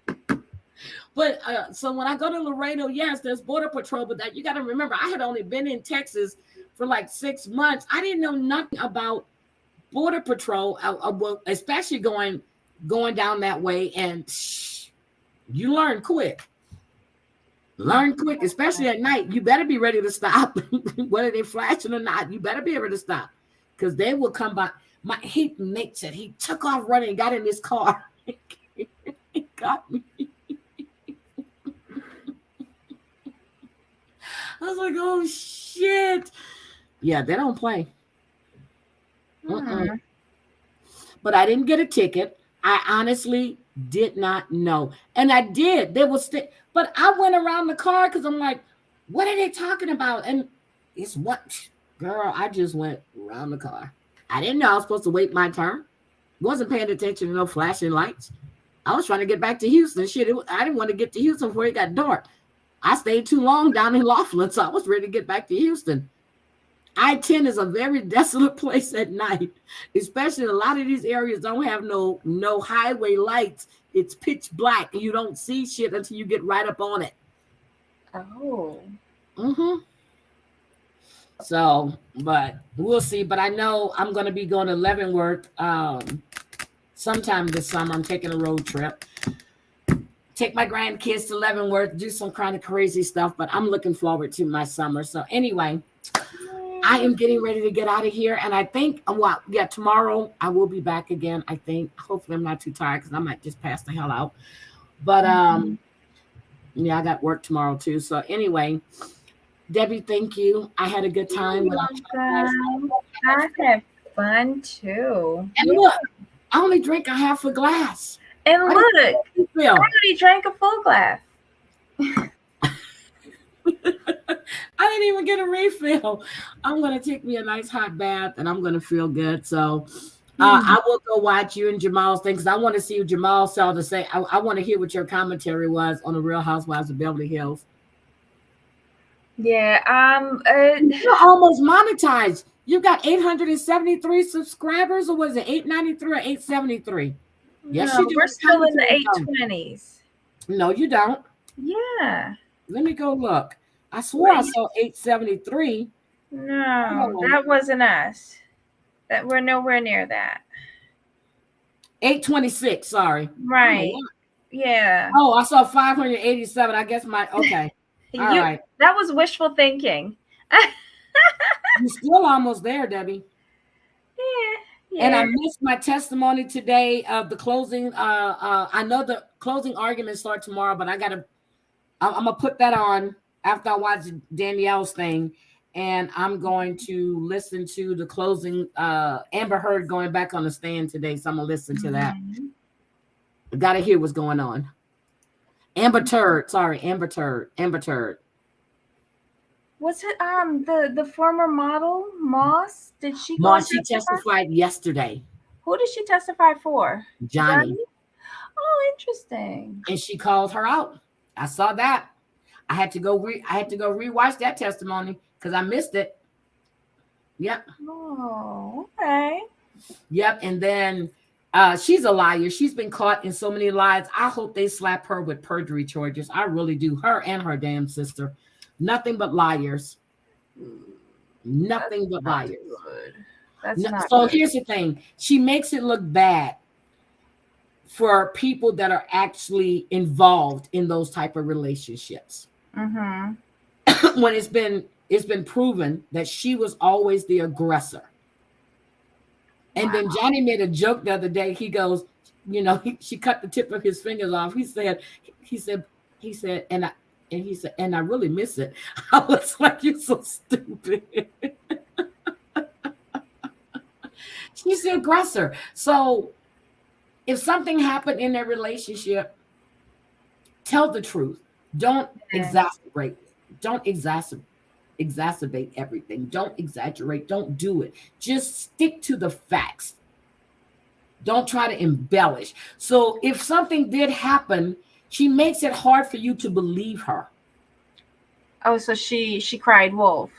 But so when I go to Laredo, yes, there's border patrol, but that you got to remember, I had only been in Texas for like 6 months. I didn't know nothing about border patrol, well, especially going down that way, and you learn quick. Learn quick, especially at night. You better be ready to stop, whether they're flashing or not. You better be able to stop, because they will come by. He makes it. He took off running, got in his car, he got me. I was like, oh shit. Yeah, they don't play. But I didn't get a ticket. I honestly did not know. And I did. They was but I went around the car because I'm like, what are they talking about? And it's what? Girl, I just went around the car. I didn't know I was supposed to wait my turn. Wasn't paying attention to no flashing lights. I was trying to get back to Houston. Shit, I didn't want to get to Houston before it got dark. I stayed too long down in Laughlin, so I was ready to get back to Houston. I-10 is a very desolate place at night, especially a lot of these areas don't have no highway lights. It's pitch black, and you don't see shit until you get right up on it. Oh. So, but we'll see. But I know I'm going to be going to Leavenworth sometime this summer. I'm taking a road trip. Take my grandkids to Leavenworth, do some kind of crazy stuff, but I'm looking forward to my summer. So anyway, I am getting ready to get out of here. And I think, tomorrow I will be back again. I think, hopefully I'm not too tired because I might just pass the hell out. But yeah, I got work tomorrow too. So anyway, Debbie, thank you. I had a good time. I had fun too. And look, I only drink a half a glass. And look, I already drank a full glass. I didn't even get a refill. I'm going to take me a nice hot bath and I'm going to feel good. So I will go watch you and Jamal's thing because I want to see what Jamal saw to say. I want to hear what your commentary was on the Real Housewives of Beverly Hills. Yeah. You're almost monetized. You got 873 subscribers, or was it 893 or 873? Yes, no, we're still in the 820s. No, you don't. Yeah. Let me go look. I swore I saw 873. No, that wasn't us. That we're nowhere near that. 826, sorry. Right. Yeah. Oh, I saw 587. I guess okay. All right. That was wishful thinking. You're still almost there, Debbie. Yeah. And I missed my testimony today of the closing. I know the closing arguments start tomorrow, but I'm gonna put that on after I watch Danielle's thing, and I'm going to listen to the closing. Amber Heard going back on the stand today, so I'm gonna listen to that. I gotta hear what's going on. Amber Turd. Was it the former model Moss? Did she? Moss. She testified yesterday. Who did she testify for? Johnny. Oh, interesting. And she called her out. I saw that. I had to go rewatch that testimony because I missed it. Yep. Oh, okay. Yep. And then she's a liar. She's been caught in so many lies. I hope they slap her with perjury charges. I really do. Her and her damn sister. Nothing but liars. Nothing but liars. So here's the thing. She makes it look bad for people that are actually involved in those type of relationships. When it's been proven that she was always the aggressor. And then Johnny made a joke the other day. He goes, she cut the tip of his fingers off. He said, and I really miss it. I was like, you're so stupid. She's the aggressor. So if something happened in their relationship, tell the truth. Don't exacerbate. Don't exacerbate everything. Don't exaggerate. Don't do it. Just stick to the facts. Don't try to embellish. So if something did happen, she makes it hard for you to believe her. Oh, so she cried wolf.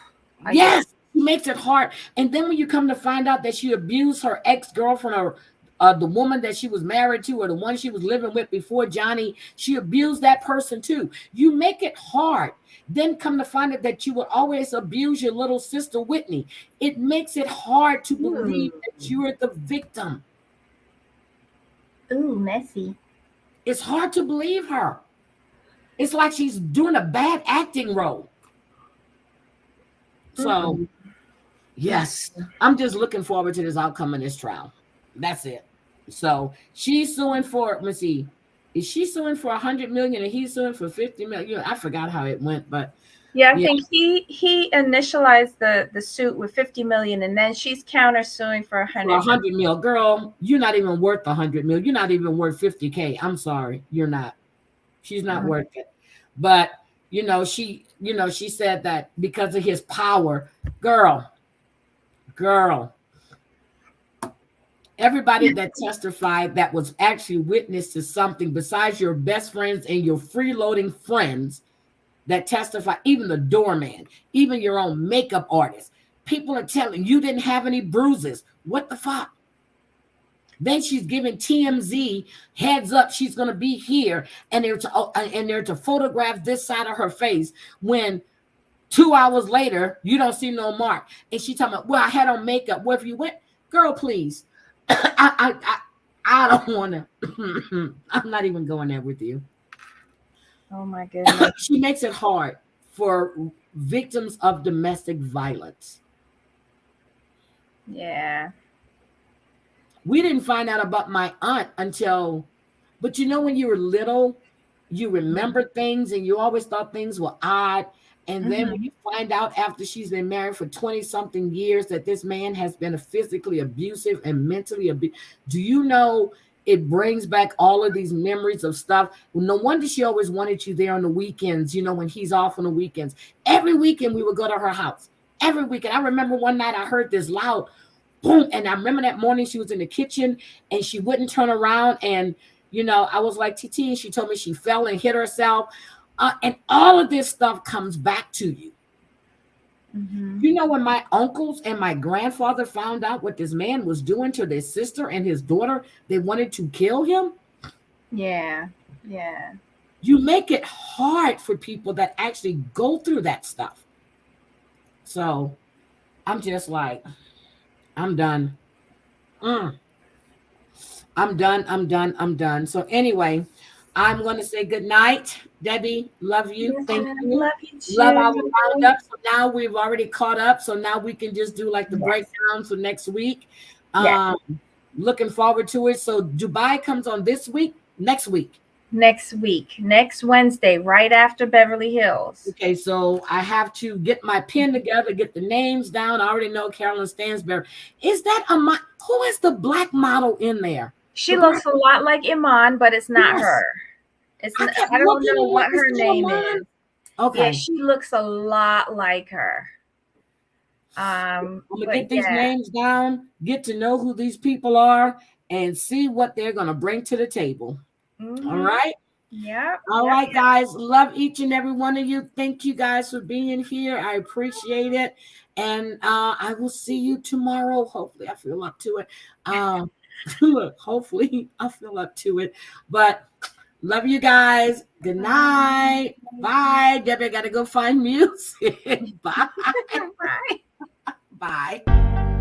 Yes, she makes it hard. And then when you come to find out that she abused her ex-girlfriend or the woman that she was married to or the one she was living with before Johnny, she abused that person too. You make it hard. Then come to find out that you would always abuse your little sister Whitney. It makes it hard to believe that you are the victim. Ooh, messy. It's hard to believe her. It's like she's doing a bad acting role. So, yes, I'm just looking forward to this outcome of this trial. That's it. So she's suing for, let's see, is she suing for 100 million and he's suing for 50 million? I forgot how it went, but yeah, I think he initialized the suit with 50 million, and then she's countersuing for 100 mil. Girl, you're not even worth 100 mil. You're not even worth 50K. I'm sorry, you're not. She's not worth it. But she said that because of his power, girl. Everybody that testified that was actually witness to something besides your best friends and your freeloading friends that testify, even the doorman, even your own makeup artist, people are telling you didn't have any bruises. What the fuck? Then she's giving TMZ heads up she's going to be here, and they're to photograph this side of her face when 2 hours later you don't see no mark. And she talking about, well, I had on makeup. Wherever you went, girl, please. I don't want to. I'm not even going there with you. Oh my goodness. She makes it hard for victims of domestic violence. Yeah. We didn't find out about my aunt until, but when you were little, you remember things and you always thought things were odd. And then when you find out after she's been married for 20 something years that this man has been physically abusive and mentally abusive, do you know it brings back all of these memories of stuff? No wonder she always wanted you there on the weekends, when he's off on the weekends. Every weekend we would go to her house. Every weekend. I remember one night I heard this loud boom. And I remember that morning she was in the kitchen and she wouldn't turn around. And, I was like, TT, and she told me she fell and hit herself. And all of this stuff comes back to you. When my uncles and my grandfather found out what this man was doing to their sister and his daughter, they wanted to kill him. Yeah. You make it hard for people that actually go through that stuff. So I'm just like, I'm done. I'm done. So anyway, I'm going to say good night. Debbie, love you. Yes, thank you. Love you too. Love our roundup. So now we've already caught up. So now we can just do like the breakdown for next week. Looking forward to it. So Dubai comes on this week, next week. Next Wednesday, right after Beverly Hills. Okay, so I have to get my pen together, get the names down. I already know Carolyn Stansberry. Is that who is the black model in there? She looks a lot like Iman, but it's not her. I don't know what her name is. Okay. Yeah, she looks a lot like her. I'm gonna get these names down, get to know who these people are, and see what they're gonna bring to the table. All right. Yeah. All right, guys. Love each and every one of you. Thank you guys for being here. I appreciate it. And I will see you tomorrow. Hopefully, I feel up to it. Hopefully, I feel up to it. But love you guys. Good night. Bye. Debbie, I got to go find music. Bye. Bye. Bye.